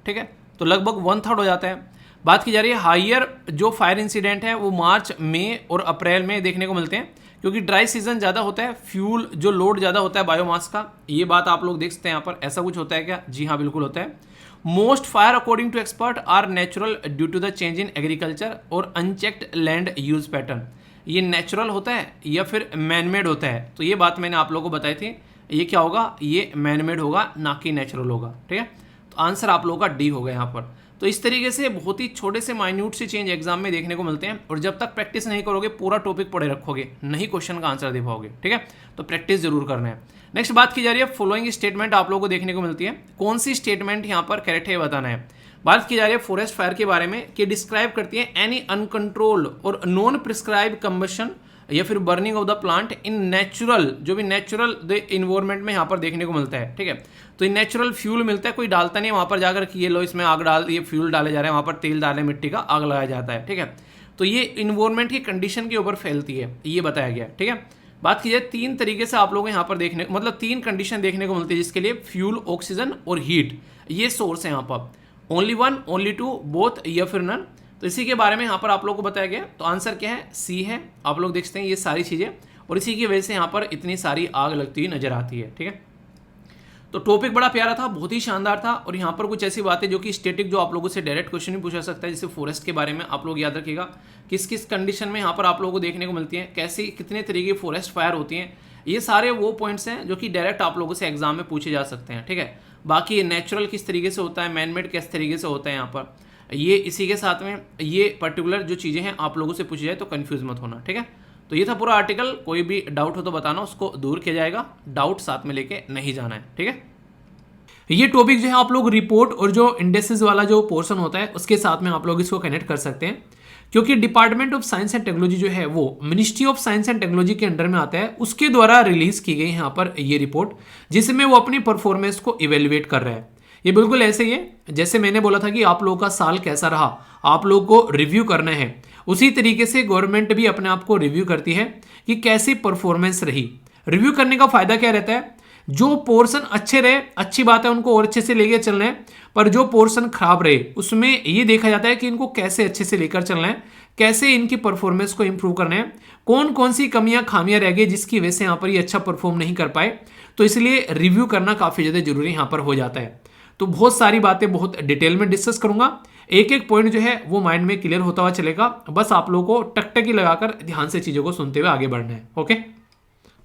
ठीक है, तो लगभग 1/3 हो जाता है। बात की जा रही है हाइयर जो फायर इंसिडेंट है वो मार्च, मई और अप्रैल में देखने को मिलते हैं, क्योंकि ड्राई सीजन ज़्यादा होता है, फ्यूल जो लोड ज़्यादा होता है बायोमास का। ये बात आप लोग देख सकते हैं यहाँ पर। ऐसा कुछ होता है क्या? जी हाँ, बिल्कुल होता है। Most fire according to expert are natural due to the change in agriculture और अनचेक्ड लैंड यूज पैटर्न। ये नेचुरल होता है या फिर मैनमेड होता है? तो ये बात मैंने आप लोगों को बताई थी। ये क्या होगा? ये मैनमेड होगा, ना कि नेचुरल होगा। ठीक है, तो आंसर आप लोगों का डी होगा यहाँ पर। तो इस तरीके से बहुत ही छोटे से माइन्यूट से चेंज एग्जाम में देखने को मिलते हैं, और जब तक प्रैक्टिस नहीं करोगे पूरा टॉपिक पढ़े रखोगे, नहीं क्वेश्चन का आंसर दे पाओगे। ठीक है, तो प्रैक्टिस जरूर करना है। नेक्स्ट बात की जा रही है फॉलोइंग स्टेटमेंट आप लोगों को देखने को मिलती है। कौन सी स्टेटमेंट यहाँ पर करेक्ट है बताना है। बात की जा रही है फॉरेस्ट फायर के बारे में कि डिस्क्राइब करती है एनी अनकंट्रोल्ड और नॉन प्रिस्क्राइब कंबशन या फिर burning of the plant in natural, जो भी नेचुरल इन्वायरमेंट में यहाँ पर देखने को मिलता है, ठीक है। तो ये नेचुरल फ्यूल मिलता है, कोई डालता नहीं है वहाँ पर जाकर कि ये लो इसमें आग डाल, ये फ्यूल डाले जा रहे हैं, वहाँ पर तेल डाले मिट्टी का, आग लगाया जाता है, ठीक है। तो ये इन्वायरमेंट की कंडीशन के ऊपर फैलती है, ये बताया गया, ठीक है। बात की जाए 3 तरीके से आप लोग यहाँ पर देखने, मतलब 3 कंडीशन देखने को मिलती है जिसके लिए फ्यूल, ऑक्सीजन और हीट, ये सोर्स है यहाँ पर। ओनली 1, ओनली 2, बोथ या फिर नन। तो इसी के बारे में यहाँ पर आप लोग को बताया गया। तो आंसर क्या है? सी है। आप लोग देखते हैं ये सारी चीज़ें, और इसी की वजह से यहाँ पर इतनी सारी आग लगती हुई नजर आती है, ठीक है। तो टॉपिक बड़ा प्यारा था, बहुत ही शानदार था, और यहाँ पर कुछ ऐसी बातें जो कि स्टैटिक, जो आप लोगों से डायरेक्ट क्वेश्चन भी पूछा सकता है, जैसे फॉरेस्ट के बारे में आप लोग याद रखिएगा, किस किस कंडीशन में यहाँ पर आप लोगों को देखने को मिलती है, कैसी कितने तरीके की फॉरेस्ट फायर होती हैं, ये सारे वो पॉइंट्स हैं जो कि डायरेक्ट आप लोगों से एग्जाम में पूछे जा सकते हैं, ठीक है। बाकी ये नेचुरल किस तरीके से होता है, मैनमेड किस तरीके से होता है, यहाँ पर ये इसी के साथ में ये पर्टिकुलर जो चीज़ें हैं आप लोगों से पूछी जाए तो कन्फ्यूज मत होना, ठीक है। तो ये था पूरा आर्टिकल, कोई भी डाउट हो तो बताना, उसको दूर किया जाएगा, डाउट साथ में लेके नहीं जाना है, ठीक है। ये टॉपिक जो है आप लोग रिपोर्ट और जो इंडेक्सेस वाला जो पोर्शन होता है उसके साथ में आप लोग इसको कनेक्ट कर सकते हैं, क्योंकि department of science and technology जो है वो ministry of science and technology के अंडर में आता है, उसके द्वारा रिलीज की गई यहाँ पर ये रिपोर्ट, जिसमें वो अपनी परफॉर्मेंस को इवेल्युएट कर रहा है। ये बिल्कुल ऐसे ही है जैसे मैंने बोला था कि आप लोगों का साल कैसा रहा, आप लोगों को रिव्यू करना है, उसी तरीके से गवर्नमेंट भी अपने आप को रिव्यू करती है कि कैसी परफॉर्मेंस रही। रिव्यू करने का फायदा क्या रहता है? जो पोर्शन अच्छे रहे, अच्छी बात है, उनको और अच्छे से लेकर चलना है, पर जो पोर्शन खराब रहे उसमें ये देखा जाता है कि इनको कैसे अच्छे से लेकर चलना है, कैसे इनकी परफॉर्मेंस को इंप्रूव करना है, कौन कौन सी कमियां खामियां रह गई जिसकी वजह से यहाँ पर ये अच्छा परफॉर्म नहीं कर पाए। तो इसलिए रिव्यू करना काफ़ी ज़्यादा जरूरी यहाँ पर हो जाता है। तो बहुत सारी बातें बहुत डिटेल में डिस्कस करूंगा, एक एक पॉइंट जो है वो माइंड में क्लियर होता हुआ चलेगा, बस आप लोगों को टकटकी लगाकर ध्यान से चीज़ों को सुनते हुए आगे बढ़ना है, ओके।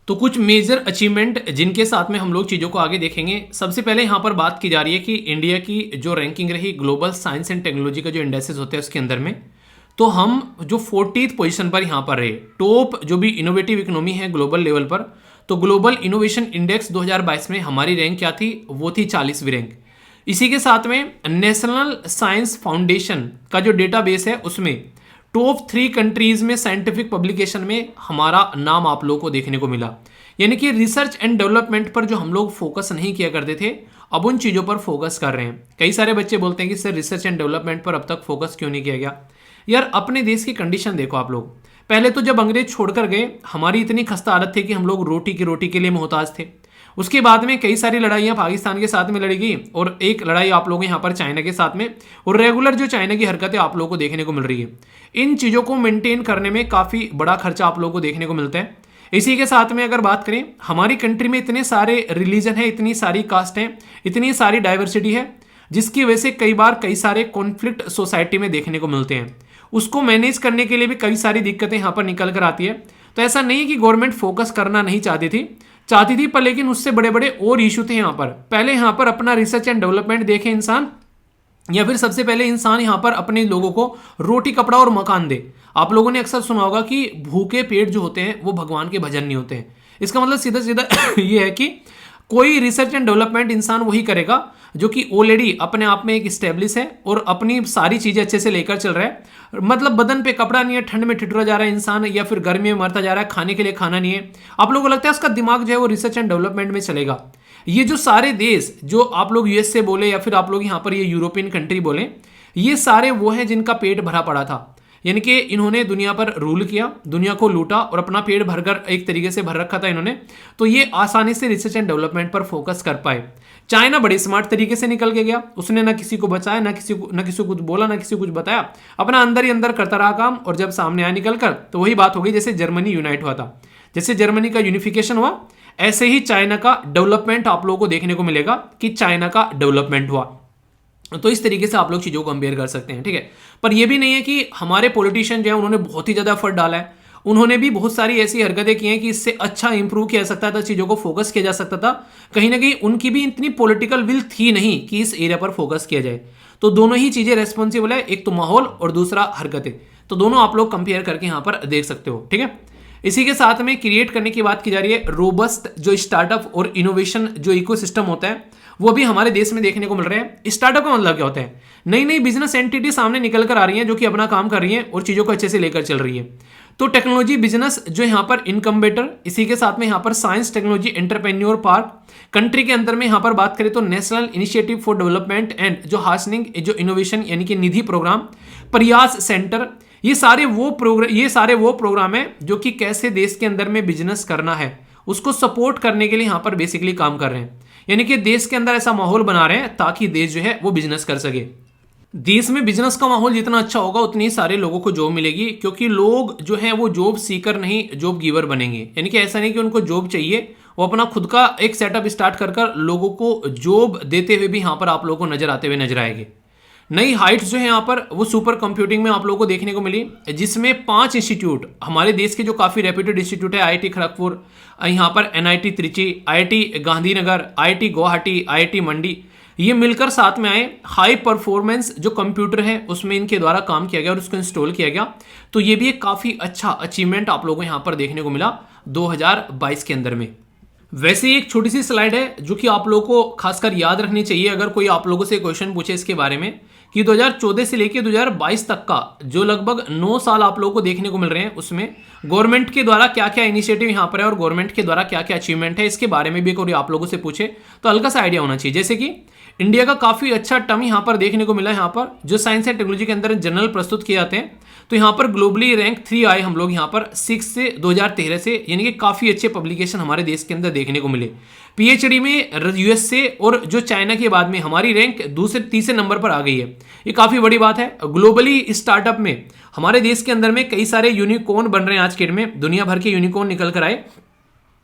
तो कुछ मेजर अचीवमेंट जिनके साथ में हम लोग चीज़ों को आगे देखेंगे। सबसे पहले यहाँ पर बात की जा रही है कि इंडिया की जो रैंकिंग रही ग्लोबल साइंस एंड टेक्नोलॉजी का जो इंडेक्सेस होते हैं उसके अंदर में, तो हम जो 40th पोजीशन पर यहाँ पर रहे, टॉप जो भी इनोवेटिव इकोनॉमी है ग्लोबल लेवल पर। तो ग्लोबल इनोवेशन इंडेक्स 2022 में हमारी रैंक क्या थी? वो थी 40वीं रैंक। इसी के साथ में नेशनल साइंस फाउंडेशन का जो डेटाबेस है उसमें टॉप 3 कंट्रीज में साइंटिफिक पब्लिकेशन में हमारा नाम आप लोगों को देखने को मिला। यानी कि रिसर्च एंड डेवलपमेंट पर जो हम लोग फोकस नहीं किया करते थे, अब उन चीज़ों पर फोकस कर रहे हैं। कई सारे बच्चे बोलते हैं कि सर रिसर्च एंड डेवलपमेंट पर अब तक फोकस क्यों नहीं किया गया। यार अपने देश की कंडीशन देखो आप लोग, पहले तो जब अंग्रेज छोड़कर गए हमारी इतनी खस्ता हालत थी कि हम लोग रोटी के लिए मोहताज थे। उसके बाद में कई सारी लड़ाइयाँ पाकिस्तान के साथ में लड़ी गई, और एक लड़ाई आप लोग यहाँ पर चाइना के साथ में, और रेगुलर जो चाइना की हरकतें आप लोगों को देखने को मिल रही है। इन चीज़ों को मेंटेन करने में काफ़ी बड़ा खर्चा आप लोगों को देखने को मिलता है। इसी के साथ में अगर बात करें, हमारी कंट्री में इतने सारे रिलीजन है, इतनी सारी कास्ट हैं, इतनी सारी डाइवर्सिटी है, जिसकी वजह से कई बार कई सारे कॉन्फ्लिक्ट सोसाइटी में देखने को मिलते हैं। उसको मैनेज करने के लिए भी कई सारी दिक्कतें यहाँ पर निकल कर आती है। तो ऐसा नहीं है कि गवर्नमेंट फोकस करना नहीं चाहती थी, पर लेकिन उससे बड़े बड़े और इशू थे यहाँ पर। पहले यहाँ पर अपना रिसर्च एंड डेवलपमेंट देखे इंसान, या फिर सबसे पहले इंसान यहाँ पर अपने लोगों को रोटी, कपड़ा और मकान दे। आप लोगों ने अक्सर सुना होगा कि भूखे पेट जो होते हैं वो भगवान के भजन नहीं होते हैं। इसका मतलब सीधा सीधा ये है कि कोई रिसर्च एंड डेवलपमेंट इंसान वही करेगा जो कि ऑलरेडी अपने आप में एक स्टेब्लिश है और अपनी सारी चीज़ें अच्छे से लेकर चल रहा है। मतलब बदन पे कपड़ा नहीं है, ठंड में ठिठुरा जा रहा है इंसान, या फिर गर्मी में मरता जा रहा है, खाने के लिए खाना नहीं है, आप लोगों को लगता है उसका दिमाग जो है वो रिसर्च एंड डेवलपमेंट में चलेगा। ये जो सारे देश, जो आप लोग यूएस से बोले या फिर आप लोग यहाँ पर ये यूरोपियन कंट्री बोले, ये सारे वो हैं जिनका पेट भरा पड़ा था। यानी कि इन्होंने दुनिया पर रूल किया, दुनिया को लूटा और अपना पेट भरकर एक तरीके से भर रखा था इन्होंने, तो ये आसानी से रिसर्च एंड डेवलपमेंट पर फोकस कर पाए। चाइना बड़े स्मार्ट तरीके से निकल के गया, उसने ना किसी को बचाया, ना किसी को कुछ बोला, ना किसी को कुछ बताया, अपना अंदर ही अंदर करता रहा काम, और जब सामने आया निकल कर तो वही बात हो गई जैसे जर्मनी यूनाइट हुआ था, जैसे जर्मनी का यूनिफिकेशन हुआ, ऐसे ही चाइना का डेवलपमेंट आप लोगों को देखने को मिलेगा कि चाइना का डेवलपमेंट हुआ। तो इस तरीके से आप लोग चीज़ों को कंपेयर कर सकते हैं, ठीक है। पर यह भी नहीं है कि हमारे पॉलिटिशियन जो है उन्होंने बहुत ही ज़्यादा एफर्ट डाला है, उन्होंने भी बहुत सारी ऐसी हरकतें की हैं कि इससे अच्छा इंप्रूव किया जा सकता था, चीज़ों को फोकस किया जा सकता था। कहीं ना कहीं उनकी भी इतनी पॉलिटिकल विल थी नहीं कि इस एरिया पर फोकस किया जाए। तो दोनों ही चीज़ें रेस्पॉन्सिबल है, एक तो माहौल और दूसरा हरकतें। तो दोनों आप लोग कंपेयर करके यहाँ पर देख सकते हो, ठीक है। इसी के साथ में क्रिएट करने की बात की जा रही है रोबस्ट जो स्टार्टअप और इनोवेशन जो इकोसिस्टम होता है वो भी हमारे देश में देखने को मिल रहे हैं। स्टार्टअप का मतलब क्या होता है? नई नई बिजनेस एंटिटी सामने निकल कर आ रही हैं जो कि अपना काम कर रही हैं और चीज़ों को अच्छे से लेकर चल रही है। तो टेक्नोलॉजी बिजनेस जो यहाँ पर इनकम्बेटर, इसी के साथ में यहाँ पर science technology entrepreneur park, country के अंदर में यहाँ पर बात करें तो national initiative for development and जो हार्सनिंग जो इनोवेशन यानी कि निधि प्रोग्राम, प्रयास सेंटर, ये सारे वो प्रोग्राम है जो कि कैसे देश के अंदर में बिजनेस करना है उसको सपोर्ट करने के लिए यहाँ पर बेसिकली काम कर रहे हैं। यानी कि देश के अंदर ऐसा माहौल बना रहे हैं ताकि देश जो है वो बिजनेस कर सके। देश में बिजनेस का माहौल जितना अच्छा होगा उतनी सारे लोगों को जॉब मिलेगी, क्योंकि लोग जो है वो जॉब सीकर नहीं जॉब गिवर बनेंगे। यानी कि ऐसा नहीं कि उनको जॉब चाहिए, वो अपना खुद का एक सेटअप स्टार्ट कर लोगों को जॉब देते हुए भी यहाँ पर आप लोगों को नजर आते हुए नजर आएंगे। नई हाइट्स जो है यहाँ पर वो सुपर कंप्यूटिंग में आप लोगों को देखने को मिली, जिसमें 5 इंस्टीट्यूट हमारे देश के जो काफ़ी रेप्यूटेड इंस्टीट्यूट है, आईआईटी खड़गपुर, यहाँ पर NIT Trichy, IIT Gandhinagar, IIT Guwahati, IIT Mandi, ये मिलकर साथ में आए। हाई परफॉर्मेंस जो कंप्यूटर है उसमें इनके द्वारा काम किया गया और उसको इंस्टॉल किया गया। तो ये भी एक काफ़ी अच्छा अचीवमेंट आप लोगों को यहाँ पर देखने को मिला 2022 के अंदर में। वैसे ही एक छोटी सी स्लाइड है जो कि आप लोगों को खासकर याद रखनी चाहिए अगर कोई आप लोगों से क्वेश्चन पूछे इसके बारे में, कि 2014 से लेकर 2022 तक का जो लगभग 9 साल आप लोगों को देखने को मिल रहे हैं उसमें गवर्नमेंट के द्वारा क्या क्या इनिशिएटिव यहाँ पर है और गवर्नमेंट के द्वारा क्या क्या अचीवमेंट है, इसके बारे में भी कोई आप लोगों से पूछे तो हल्का सा आइडिया होना चाहिए। जैसे कि इंडिया का काफ़ी अच्छा टर्म यहाँ पर देखने को मिला है, यहाँ पर जो साइंस एंड टेक्नोलॉजी के अंदर जनरल प्रस्तुत किए जाते हैं, तो यहाँ पर ग्लोबली रैंक 3 आए हम लोग यहाँ पर 6 से 2013 से, यानी कि काफ़ी अच्छे पब्लिकेशन हमारे देश के अंदर देखने को मिले। पीएचडी में यूएसए और जो चाइना के बाद में हमारी रैंक दूसरे तीसरे नंबर पर आ गई है, ये काफ़ी बड़ी बात है। ग्लोबली स्टार्टअप में हमारे देश के अंदर में कई सारे यूनिकॉर्न बन रहे हैं आज के डेट में, दुनिया भर के यूनिकॉर्न निकल कर आए,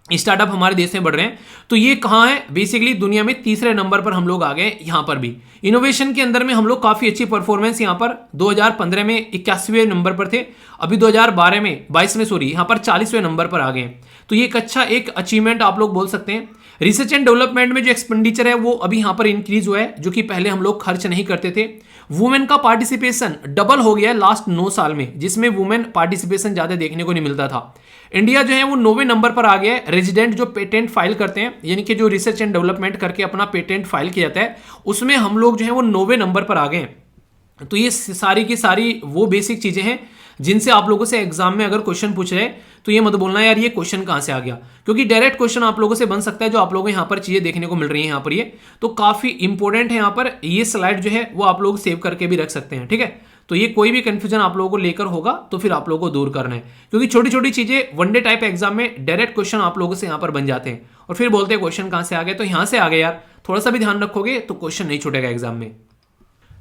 स्टार्टअप हमारे देश में बढ़ रहे हैं। तो ये कहाँ है? बेसिकली दुनिया में तीसरे नंबर पर हम लोग आ गए। यहाँ पर भी इनोवेशन के अंदर में हम लोग काफ़ी अच्छी परफॉर्मेंस यहाँ पर 2015 में 81वें नंबर पर थे, अभी 2012 में 22 में सॉरी यहाँ पर 40वें नंबर पर आ गए। तो ये एक अच्छा एक अचीवमेंट आप लोग बोल सकते हैं। रिसर्च एंड डेवलपमेंट में जो एक्सपेंडिचर है वो अभी यहाँ पर इंक्रीज हुआ है, जो कि पहले हम लोग खर्च नहीं करते थे। वुमेन का पार्टिसिपेशन डबल हो गया है लास्ट 9 साल में, जिसमें वुमेन पार्टिसिपेशन ज़्यादा देखने को नहीं मिलता था। इंडिया जो है वो 9वें नंबर पर आ गया है। रेजिडेंट जो पेटेंट फाइल करते हैं, यानी कि जो रिसर्च एंड डेवलपमेंट करके अपना पेटेंट फाइल किया जाता है, उसमें हम लोग जो है वो 9वें नंबर पर आ गए हैं। तो ये सारी की सारी वो बेसिक चीज़ें हैं जिनसे आप लोगों से एग्जाम में अगर क्वेश्चन पूछ रहे हैं तो ये मत बोलना यार ये क्वेश्चन कहाँ से आ गया, क्योंकि डायरेक्ट क्वेश्चन आप लोगों से बन सकता है। जो आप लोगों को यहाँ पर चीज़ें देखने को मिल रही हैं यहाँ पर, ये तो काफ़ी इंपॉर्टेंट है। यहाँ पर ये स्लाइड जो है वो आप लोग सेव करके भी रख सकते हैं, ठीक है। तो ये कोई भी कंफ्यूजन आप लोगों को लेकर होगा तो फिर आप लोगों को दूर करना है, क्योंकि छोटी छोटी चीज़ें वनडे टाइप एग्जाम में डायरेक्ट क्वेश्चन आप लोगों से यहाँ पर बन जाते हैं और फिर बोलते हैं क्वेश्चन कहाँ से आ गए। तो यहाँ से आ गए यार, थोड़ा सा भी ध्यान रखोगे तो क्वेश्चन नहीं छूटेगा एग्जाम में।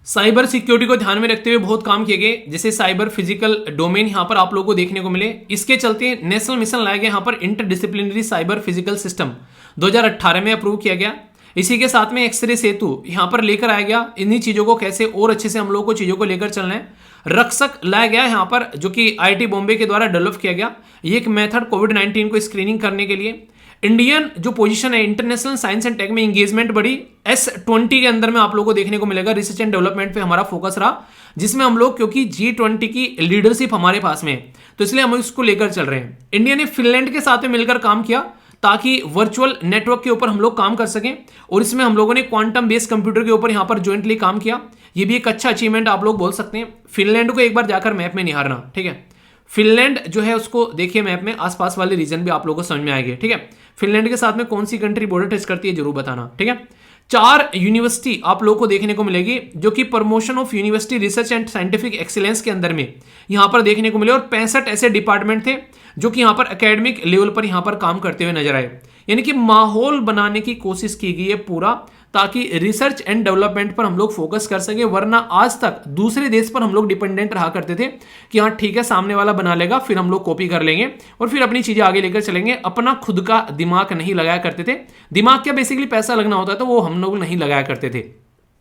साइबर सिक्योरिटी को ध्यान में रखते हुए बहुत काम किए गए, जैसे साइबर फिजिकल डोमेन यहाँ पर आप लोगों को देखने को मिले। इसके चलते नेशनल मिशन लाया गया यहाँ पर इंटरडिसिप्लिनरी साइबर फिजिकल सिस्टम 2018 में अप्रूव किया गया। इसी के साथ में एक्सरे सेतु यहाँ पर लेकर आया गया। इन्हीं चीज़ों को कैसे और अच्छे से हम लोग को चीज़ों को लेकर चलना है। रक्षक लाया गया यहाँ पर, जो कि आईआईटी बॉम्बे के द्वारा डेवलप किया गया। ये एक मेथड कोविड-19 को स्क्रीनिंग करने के लिए। इंडियन जो पोजीशन है इंटरनेशनल साइंस एंड टेक में एंगेजमेंट बढ़ी। S20 के अंदर में आप लोगों को देखने को मिलेगा रिसर्च एंड डेवलपमेंट पे हमारा फोकस रहा, जिसमें हम लोग क्योंकि G20 की लीडरशिप हमारे पास में है तो इसलिए हम इसको लेकर चल रहे हैं। इंडिया ने फिनलैंड के साथ में मिलकर काम किया ताकि वर्चुअल नेटवर्क के ऊपर हम लोग काम कर सकें, और इसमें हम लोगों ने क्वांटम बेस्ड कंप्यूटर के ऊपर यहाँ पर ज्वाइंटली काम किया। ये भी एक अच्छा अचीवमेंट आप लोग बोल सकते हैं। फिनलैंड को एक बार जाकर मैप में निहारना, ठीक है। फिनलैंड जो है उसको देखिए मैप में, आसपास वाले रीजन भी आप लोगों को समझ में आएंगे, ठीक है। फिनलैंड के साथ में कौन सी कंट्री बॉर्डर टच करती है जरूर बताना, ठीक है। 4 यूनिवर्सिटी आप लोगों को देखने को मिलेगी जो कि promotion of university research and scientific excellence के अंदर में यहाँ पर देखने को मिले, और 65 ऐसे डिपार्टमेंट थे जो कि यहाँ पर एकेडमिक लेवल पर यहाँ पर काम करते हुए नजर आए। यानी कि माहौल बनाने की कोशिश की गई है पूरा, ताकि रिसर्च एंड डेवलपमेंट पर हम लोग फोकस कर सके। वरना आज तक दूसरे देश पर हम लोग डिपेंडेंट रहा करते थे कि हाँ ठीक है सामने वाला बना लेगा, फिर हम लोग कॉपी कर लेंगे और फिर अपनी चीजें आगे लेकर चलेंगे। अपना खुद का दिमाग नहीं लगाया करते थे। दिमाग क्या बेसिकली पैसा लगना होता है, तो वो हम लोग नहीं लगाया करते थे।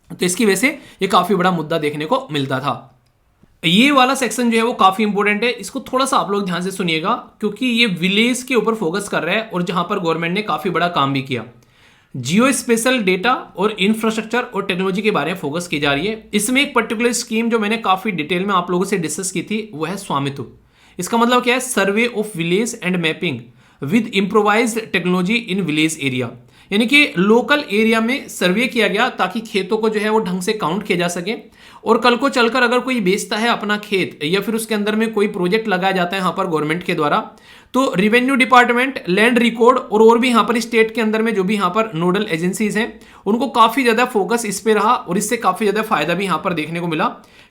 तो इसकी वजह से ये काफी बड़ा मुद्दा देखने को मिलता था। ये वाला सेक्शन जो है वो काफी इंपॉर्टेंट है, इसको थोड़ा सा आप लोग ध्यान से सुनिएगा, क्योंकि ये विलेज के ऊपर फोकस कर रहा है और जहां पर गवर्नमेंट ने काफी बड़ा काम भी किया। जियो स्पेशल डेटा और इंफ्रास्ट्रक्चर और टेक्नोलॉजी के बारे में फोकस की जा रही है। इसमें एक पर्टिकुलर स्कीम जो मैंने काफी डिटेल में आप लोगों से डिस्कस की थी वो है स्वामित्व। इसका मतलब क्या है, survey of village and mapping with improvised technology in village area, यानी कि लोकल एरिया में सर्वे किया गया ताकि खेतों को जो है वो ढंग से काउंट किया जा सके, और कल को चलकर अगर कोई बेचता है अपना खेत या फिर उसके अंदर में कोई प्रोजेक्ट लगाया जाता है यहाँ पर गवर्नमेंट के द्वारा, तो रेवेन्यू डिपार्टमेंट, लैंड रिकॉर्ड और भी यहाँ पर स्टेट के अंदर में जो भी यहाँ पर नोडल एजेंसीज हैं उनको काफी ज्यादा फोकस इस पे रहा और इससे काफी ज्यादा फायदा भी यहाँ पर देखने को मिला,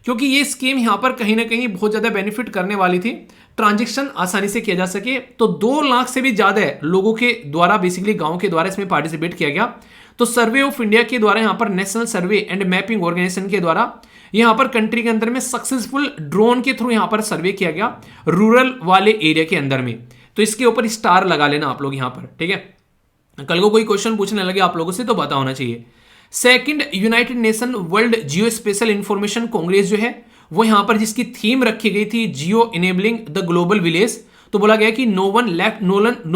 क्योंकि ये स्कीम यहाँ पर कहीं ना कहीं बहुत ज्यादा बेनिफिट करने वाली थी, ट्रांजेक्शन आसानी से किया जा सके। तो 2 लाख से भी ज्यादा लोगों के द्वारा, बेसिकली गांव के द्वारा इसमें पार्टिसिपेट किया गया। तो सर्वे ऑफ इंडिया के द्वारा, यहाँ पर national survey and mapping organisation के द्वारा यहाँ पर कंट्री के अंदर में सक्सेसफुल ड्रोन के थ्रू यहाँ पर सर्वे किया गया रूरल वाले एरिया के अंदर में। तो इसके ऊपर स्टार लगा लेना आप लोग यहाँ पर, ठीक है। कल को कोई क्वेश्चन पूछने लगे आप लोगों से तो पता होना चाहिए। सेकंड, यूनाइटेड नेशन वर्ल्ड जियो स्पेशल इंफॉर्मेशन कांग्रेस जो है वो यहाँ पर जिसकी थीम रखी गई थी geo enabling the global village, तो बोला गया कि no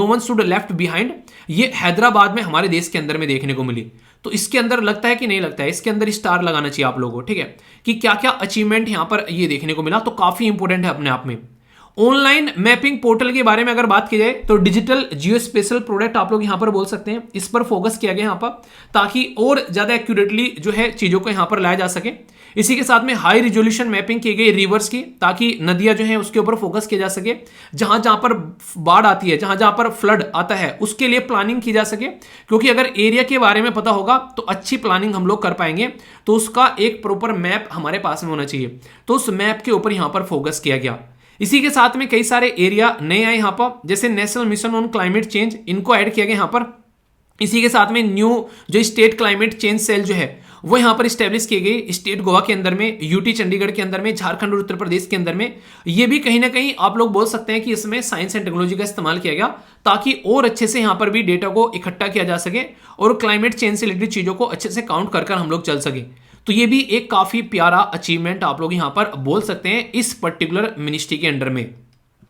one should left behind, ये हैदराबाद में हमारे देश के अंदर में देखने को मिली। तो इसके अंदर लगता है कि नहीं लगता है, इसके अंदर स्टार लगाना चाहिए आप लोगों को, ठीक है, कि क्या क्या अचीवमेंट यहां पर ये देखने को मिला। तो काफी इंपॉर्टेंट है अपने आप में। ऑनलाइन मैपिंग पोर्टल के बारे में अगर बात की जाए तो डिजिटल जियो स्पेशल प्रोडक्ट आप लोग यहां पर बोल सकते हैं, इस पर फोकस किया गया यहां पर ताकि और ज्यादा एक्यूरेटली जो है चीजों को यहां पर लाया जा सके। इसी के साथ में हाई रिजोल्यूशन मैपिंग की गई रिवर्स की, ताकि नदियां जो है उसके ऊपर फोकस किया जा सके, जहां जहां पर बाढ़ आती है, जहां जहां पर फ्लड आता है उसके लिए प्लानिंग की जा सके, क्योंकि अगर एरिया के बारे में पता होगा तो अच्छी प्लानिंग हम लोग कर पाएंगे। तो उसका एक प्रॉपर मैप हमारे पास में होना चाहिए, तो उस मैप के ऊपर यहां पर फोकस किया गया। इसी के साथ में कई सारे एरिया नए आए यहां पर, जैसे national mission on climate change, इनको ऐड किया गया यहां पर। इसी के साथ में न्यू जो स्टेट क्लाइमेट चेंज सेल जो है वो यहां पर स्टैब्लिश की गई, स्टेट गोवा के अंदर में, यूटी चंडीगढ़ के अंदर में, झारखंड और उत्तर प्रदेश के अंदर में। ये भी कहीं ना कहीं आप लोग बोल सकते हैं कि इसमें साइंस एंड टेक्नोलॉजी का इस्तेमाल किया गया ताकि और अच्छे से यहां पर भी डेटा को इकट्ठा किया जा सके और क्लाइमेट चेंज से रिलेटेड चीजों को अच्छे से काउंट कर हम लोग चल सके। तो ये भी एक काफी प्यारा अचीवमेंट आप लोग यहां पर बोल सकते हैं इस पर्टिकुलर मिनिस्ट्री के अंडर में।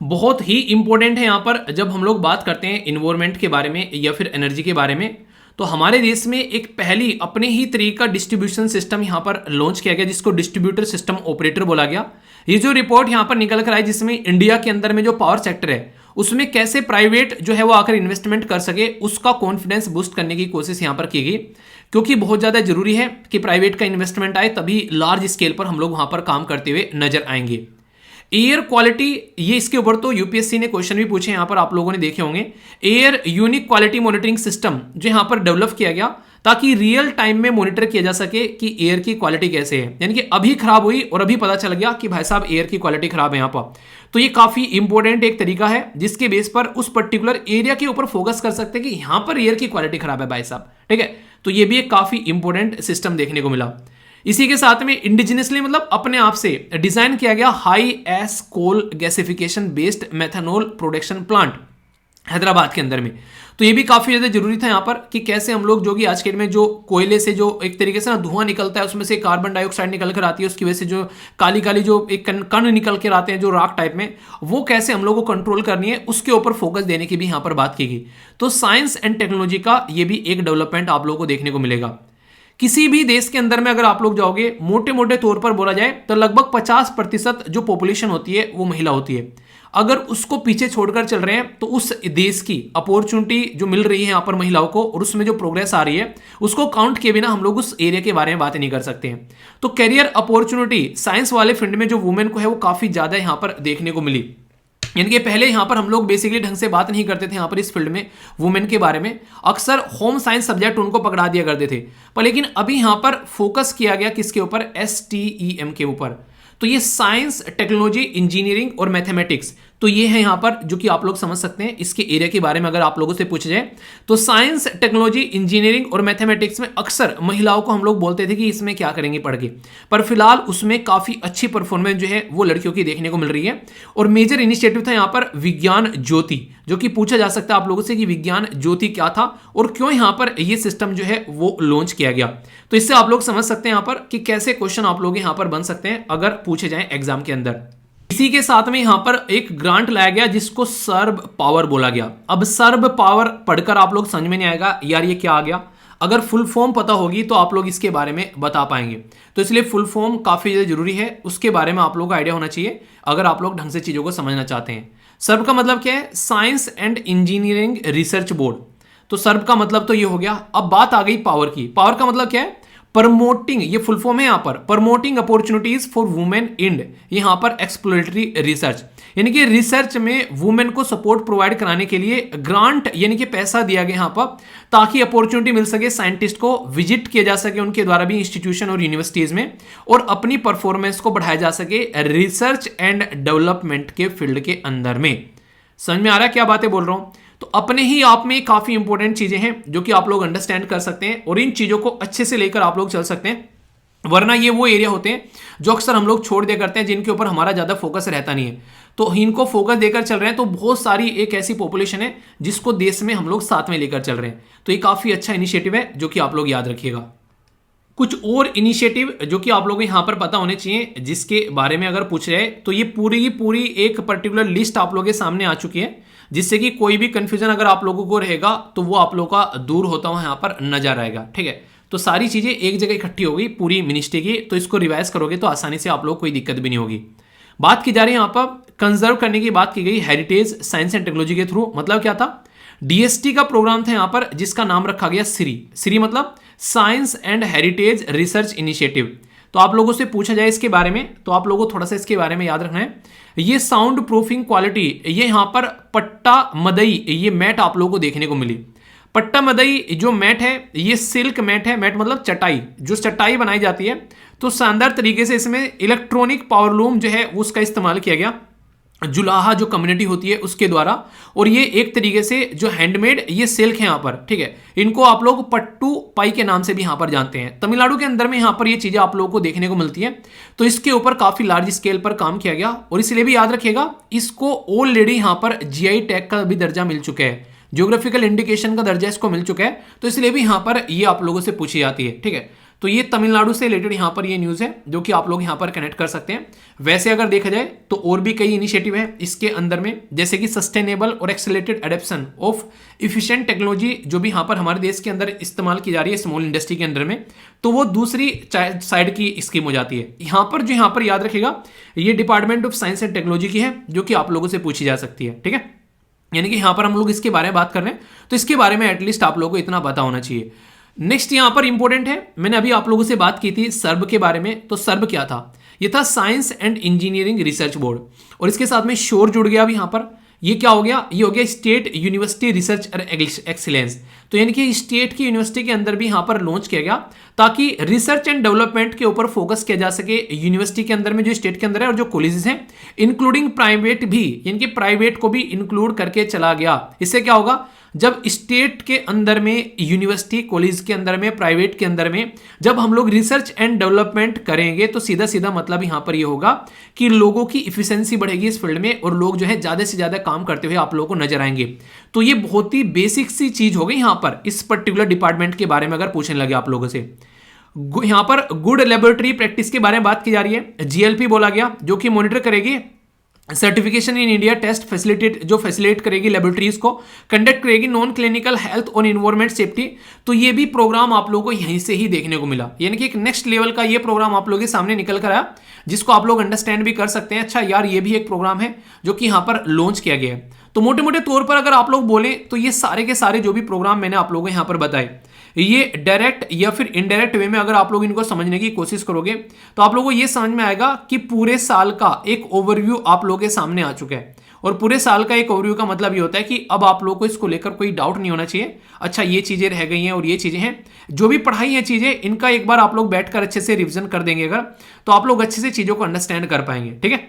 बहुत ही इंपॉर्टेंट है यहां पर जब हम लोग बात करते हैं इन्वायरमेंट के बारे में या फिर एनर्जी के बारे में, तो हमारे देश में एक पहली अपने ही तरीके का डिस्ट्रीब्यूशन सिस्टम यहां पर लॉन्च किया गया, जिसको डिस्ट्रीब्यूटर सिस्टम ऑपरेटर बोला गया। ये जो रिपोर्ट यहां पर निकल कर आई, जिसमें इंडिया के अंदर में जो पावर सेक्टर है उसमें कैसे प्राइवेट जो है वो आकर इन्वेस्टमेंट कर सके, उसका कॉन्फिडेंस बूस्ट करने की कोशिश यहां पर की गई, क्योंकि बहुत ज्यादा जरूरी है कि प्राइवेट का इन्वेस्टमेंट आए, तभी लार्ज स्केल पर हम लोग वहां पर काम करते हुए नजर आएंगे। एयर क्वालिटी, ये इसके ऊपर तो यूपीएससी ने क्वेश्चन भी पूछे, यहां पर आप लोगों ने देखे होंगे। Air unique quality monitoring system जो यहां पर डेवलप किया गया ताकि रियल टाइम में मॉनिटर किया जा सके कि एयर की क्वालिटी कैसे है, यानी कि अभी खराब हुई और अभी पता चल गया कि भाई साहब एयर की क्वालिटी खराब है यहां पर। तो ये काफी इंपॉर्टेंट एक तरीका है जिसके बेस पर उस पर्टिकुलर एरिया के ऊपर फोकस कर सकते हैं कि यहां पर एयर की क्वालिटी खराब है भाई साहब, ठीक है। तो ये भी एक काफी इंपॉर्टेंट सिस्टम देखने को मिला। इसी के साथ में इंडिजिनसली, मतलब अपने आप से डिजाइन किया गया high ash coal gasification based methanol production plant Hyderabad के अंदर में। तो ये भी काफी ज्यादा जरूरी था यहाँ पर कि कैसे हम लोग जो कि आज के डेट में जो कोयले से जो एक तरीके से ना धुआं निकलता है, उसमें से कार्बन डाइऑक्साइड निकल कर आती है, उसकी वजह से जो काली काली जो एक कण निकल कर आते हैं जो राख टाइप में, वो कैसे हम लोग को कंट्रोल करनी है उसके ऊपर फोकस देने की भी यहाँ पर बात की गई। तो साइंस एंड टेक्नोलॉजी का ये भी एक डेवलपमेंट आप लोगों को देखने को मिलेगा। किसी भी देश के अंदर में अगर आप लोग जाओगे, मोटे मोटे तौर पर बोला जाए तो लगभग 50% जो पॉपुलेशन होती है वो महिला होती है। अगर उसको पीछे छोड़कर चल रहे हैं तो उस देश की अपॉर्चुनिटी जो मिल रही है यहाँ पर महिलाओं को और उसमें जो प्रोग्रेस आ रही है उसको काउंट किए बिना हम लोग उस एरिया के बारे में बात नहीं कर सकते हैं। तो कैरियर अपॉर्चुनिटी साइंस वाले फील्ड में जो वुमेन को है वो काफी ज्यादा यहाँ पर देखने को मिली। यानी कि पहले यहां पर हम लोग बेसिकली ढंग से बात नहीं करते थे यहां पर इस फील्ड में वुमेन के बारे में, अक्सर होम साइंस सब्जेक्ट उनको पकड़ा दिया करते थे, पर लेकिन अभी यहां पर फोकस किया गया किसके ऊपर, STEM के ऊपर। तो ये साइंस, टेक्नोलॉजी, इंजीनियरिंग और मैथमेटिक्स, तो ये है यहां पर जो कि आप लोग समझ सकते हैं। इसके एरिया के बारे में अगर आप लोगों से पूछा जाए तो साइंस, टेक्नोलॉजी, इंजीनियरिंग और मैथमेटिक्स में अक्सर महिलाओं को हम लोग बोलते थे कि इसमें क्या करेंगे पढ़ के, पर फिलहाल उसमें काफी अच्छी परफॉर्मेंस जो है वो लड़कियों की देखने को मिल रही है। और मेजर इनिशिएटिव था यहाँ पर विज्ञान ज्योति, जो कि पूछा जा सकता है आप लोगों से कि विज्ञान ज्योति क्या था और क्यों यहाँ पर ये सिस्टम जो है वो लॉन्च किया गया। तो इससे आप लोग समझ सकते हैं यहाँ पर कि कैसे क्वेश्चन आप लोग यहाँ पर बन सकते हैं अगर पूछे जाए एग्जाम के अंदर। इसी के साथ में यहां पर एक ग्रांट लाया गया जिसको सर्ब पावर बोला गया। अब सर्ब पावर पढ़कर आप लोग समझ में नहीं आएगा यार ये क्या आ गया। अगर फुल फॉर्म पता होगी तो आप लोग इसके बारे में बता पाएंगे। तो इसलिए फुल फॉर्म काफ़ी ज़्यादा जरूरी है, उसके बारे में आप लोगों को आइडिया होना चाहिए अगर आप लोग ढंग से चीज़ों को समझना चाहते हैं। सर्ब का मतलब क्या है? Science and engineering research board. तो सर्ब का मतलब तो ये हो गया। अब बात आ गई पावर की। पावर का मतलब क्या है? प्रमोटिंग, ये फुल फॉर्म है यहां पर, promoting opportunities for women in, यहां पर एक्सप्लोरेटरी रिसर्च, यानी कि रिसर्च में वुमेन को सपोर्ट प्रोवाइड कराने के लिए ग्रांट यानी कि पैसा दिया गया यहां पर, ताकि अपॉर्चुनिटी मिल सके साइंटिस्ट को, विजिट किया जा सके उनके द्वारा भी इंस्टीट्यूशन और यूनिवर्सिटीज में, और अपनी परफॉर्मेंस को बढ़ाया जा सके रिसर्च एंड डेवलपमेंट के फील्ड के अंदर में। समझ में आ रहा है क्या बातें बोल रहा हूं? तो अपने ही आप में काफी इंपॉर्टेंट चीजें हैं जो कि आप लोग अंडरस्टैंड कर सकते हैं और इन चीजों को अच्छे से लेकर आप लोग चल सकते हैं। वरना ये वो एरिया होते हैं जो अक्सर हम लोग छोड़ दिया करते हैं, जिनके ऊपर हमारा ज्यादा फोकस रहता नहीं है। तो इनको फोकस देकर चल रहे हैं तो बहुत सारी एक ऐसी पॉपुलेशन है जिसको देश में हम लोग साथ में लेकर चल रहे हैं। तो ये काफी अच्छा इनिशिएटिव है जो कि आप लोग याद रखिएगा। कुछ और इनिशिएटिव जो कि आप लोगों को यहां पर पता होने चाहिए, जिसके बारे में अगर पूछ रहे हैं तो ये पूरी की पूरी एक पर्टिकुलर लिस्ट आप लोगों के सामने आ चुकी है, जिससे कि कोई भी कंफ्यूजन अगर आप लोगों को रहेगा तो वो आप लोगों का दूर होता हुआ यहाँ पर नजर आएगा। ठीक है, तो सारी चीजें एक जगह इकट्ठी हो गई पूरी मिनिस्ट्री की, तो इसको रिवाइज करोगे तो आसानी से आप लोग कोई दिक्कत भी नहीं होगी। बात की जा रही है यहाँ पर कंजर्व करने की बात की गई हेरिटेज साइंस एंड टेक्नोलॉजी के थ्रू। मतलब क्या था? डीएसटी का प्रोग्राम था यहाँ पर जिसका नाम रखा गया श्री। श्री मतलब science and heritage research initiative. तो आप लोगों से पूछा जाए इसके बारे में तो आप लोगों को थोड़ा सा इसके बारे में याद रखना है। ये साउंड प्रूफिंग क्वालिटी, ये यहां पर पट्टा मदई, ये मैट आप लोगों को देखने को मिली। पट्टा मदई जो मैट है ये सिल्क मैट है। मैट मतलब चटाई, जो चटाई बनाई जाती है। तो शानदार तरीके से इसमें इलेक्ट्रॉनिक पावरलूम जो है उसका इस्तेमाल किया गया, जुलाहा जो कम्युनिटी होती है उसके द्वारा। और ये एक तरीके से जो हैंडमेड ये सिल्क है यहाँ पर। ठीक है, इनको आप लोग पट्टू पाई के नाम से भी यहाँ पर जानते हैं। तमिलनाडु के अंदर में यहाँ पर ये चीजें आप लोगों को देखने को मिलती है। तो इसके ऊपर काफी लार्ज स्केल पर काम किया गया और इसलिए भी याद रखिएगा इसको ऑलरेडी यहाँ पर जीआई टैग का भी दर्जा मिल चुका है, जियोग्राफिकल इंडिकेशन का दर्जा इसको मिल चुका है। तो इसलिए भी यहाँ पर ये आप लोगों से पूछी जाती है। ठीक है, तो ये तमिलनाडु से रिलेटेड यहाँ पर ये न्यूज़ है जो कि आप लोग यहाँ पर कनेक्ट कर सकते हैं। वैसे अगर देखा जाए तो और भी कई इनिशिएटिव हैं इसके अंदर में, जैसे कि सस्टेनेबल और accelerated adaptation of efficient technology जो भी यहाँ पर हमारे देश के अंदर इस्तेमाल की जा रही है स्मॉल इंडस्ट्री के अंदर में, तो वो दूसरी साइड की स्कीम हो जाती है। यहाँ पर याद रखिएगा ये department of science and technology की है जो कि आप लोगों से पूछी जा सकती है। ठीक है, यानी कि यहाँ पर हम लोग इसके बारे में बात कर रहे हैं तो इसके बारे में एटलीस्ट आप लोगों को इतना पता होना चाहिए। नेक्स्ट यहां पर इंपॉर्टेंट है, मैंने अभी आप लोगों से बात की थी सर्ब के बारे में। तो सर्ब क्या था? ये था science and engineering research board, और इसके साथ में शोर जुड़ गया अभी यहां पर। ये क्या हो गया? ये हो गया स्टेट यूनिवर्सिटी रिसर्च और एक्सीलेंस। तो यानी कि स्टेट की यूनिवर्सिटी के अंदर भी यहां पर लॉन्च किया गया ताकि रिसर्च एंड डेवलपमेंट के ऊपर फोकस किया जा सके यूनिवर्सिटी के अंदर में, जो स्टेट के अंदर है, और जो कॉलेजेस हैं इंक्लूडिंग प्राइवेट भी, यानी कि प्राइवेट को भी इंक्लूड करके चला गया। इससे क्या होगा? जब स्टेट के अंदर में, यूनिवर्सिटी कॉलेज के अंदर में, प्राइवेट के अंदर में जब हम लोग रिसर्च एंड डेवलपमेंट करेंगे तो सीधा सीधा मतलब यहां पर ये होगा कि लोगों की इफिशिएंसी बढ़ेगी इस फील्ड में, और लोग जो है ज्यादा से ज्यादा काम करते हुए आप लोगों को नजर आएंगे। तो ये बहुत ही बेसिक सी चीज हो गई यहां पर इस पर्टिकुलर डिपार्टमेंट के बारे में अगर पूछने लगे आप लोगों से। यहां पर गुड लेबोरेटरी प्रैक्टिस के बारे में बात की जा रही है। जीएलपी बोला गया जो कि मॉनिटर करेगी certification in India test facilitate करेगी लेबोरेटरीज को, कंडक्ट करेगी नॉन क्लिनिकल हेल्थ और इन्वायरमेंट सेफ्टी। तो ये भी प्रोग्राम आप लोगों को यहीं से ही देखने को मिला, यानी कि एक नेक्स्ट लेवल का ये प्रोग्राम आप लोगों के सामने निकल कर आया, जिसको आप लोग अंडरस्टैंड भी कर सकते हैं। अच्छा यार, ये भी एक प्रोग्राम है जो कि यहाँ पर लॉन्च किया गया है। तो मोटे मोटे तौर पर अगर आप लोग बोले तो ये सारे के सारे जो भी प्रोग्राम मैंने आप लोगों को यहाँ पर बताए, ये डायरेक्ट या फिर इनडायरेक्ट वे में अगर आप लोग इनको समझने की कोशिश करोगे तो आप लोगों को ये समझ में आएगा कि पूरे साल का एक ओवरव्यू आप लोगों के सामने आ चुका है। और पूरे साल का एक ओवरव्यू का मतलब ये होता है कि अब आप लोगों को इसको लेकर कोई डाउट नहीं होना चाहिए। अच्छा, ये चीजें रह गई हैं और ये चीजें हैं, जो भी पढ़ाई है चीजें, इनका एक बार आप लोग बैठकर अच्छे से रिविजन कर देंगे अगर, तो आप लोग अच्छे से चीजों को अंडरस्टैंड कर पाएंगे। ठीक है,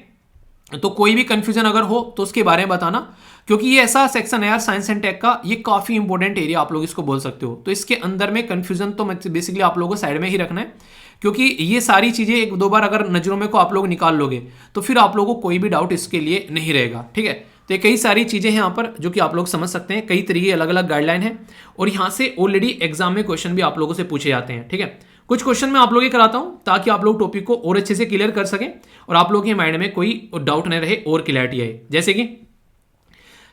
तो कोई भी कंफ्यूजन अगर हो तो उसके बारे में बताना, क्योंकि ये ऐसा सेक्शन है यार साइंस एंड टेक का, ये काफी इंपॉर्टेंट एरिया आप लोग इसको बोल सकते हो। तो इसके अंदर में कंफ्यूजन तो बेसिकली आप लोगों को साइड में ही रखना है, क्योंकि ये सारी चीजें एक दो बार अगर नजरों में को आप लोग निकाल लोगे तो फिर आप लोगों को कोई भी डाउट इसके लिए नहीं रहेगा। ठीक है, तो कई सारी चीजें हैं यहाँ पर जो कि आप लोग समझ सकते हैं, कई तरीके अलग अलग गाइडलाइन है, और यहाँ से ऑलरेडी एग्जाम में क्वेश्चन भी आप लोगों से पूछे जाते हैं। ठीक है, कुछ क्वेश्चन मैं आप लोगों के कराता हूं ताकि आप लोग टॉपिक को और अच्छे से क्लियर कर सकें और आप लोगों के माइंड में कोई डाउट नहीं रहे और क्लैरिटी आए। जैसे कि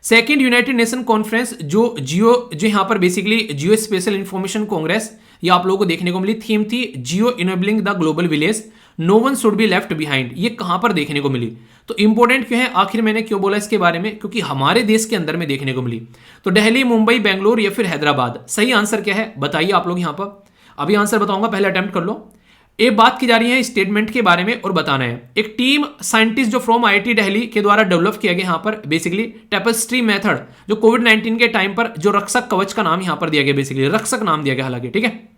सेकंड यूनाइटेड नेशन कॉन्फ्रेंस जो यहाँ पर basically geospatial information congress, ये आप लोगों को देखने को मिली। थीम थी geo enabling the global village, no one should be left behind. ये कहां पर देखने को मिली? तो इंपॉर्टेंट क्यों है, आखिर मैंने क्यों बोला इसके बारे में? क्योंकि हमारे देश के अंदर में देखने को मिली। तो दिल्ली, मुंबई, बेंगलोर या फिर हैदराबाद, सही आंसर क्या है बताइए आप लोग। यहां पर अभी आंसर बताऊंगा, पहले अटेम्प्ट कर लो। एक बात की जा रही है स्टेटमेंट के बारे में और बताना है। एक टीम साइंटिस्ट जो फ्रॉम आईआईटी दिल्ली के द्वारा डेवलप किया गया यहां पर बेसिकली टेपेस्ट्री मेथड, जो कोविड-19 के टाइम पर जो रक्षक कवच का नाम यहां पर दिया गया, बेसिकली रक्षक नाम दिया गया हालांकि, ठीक है।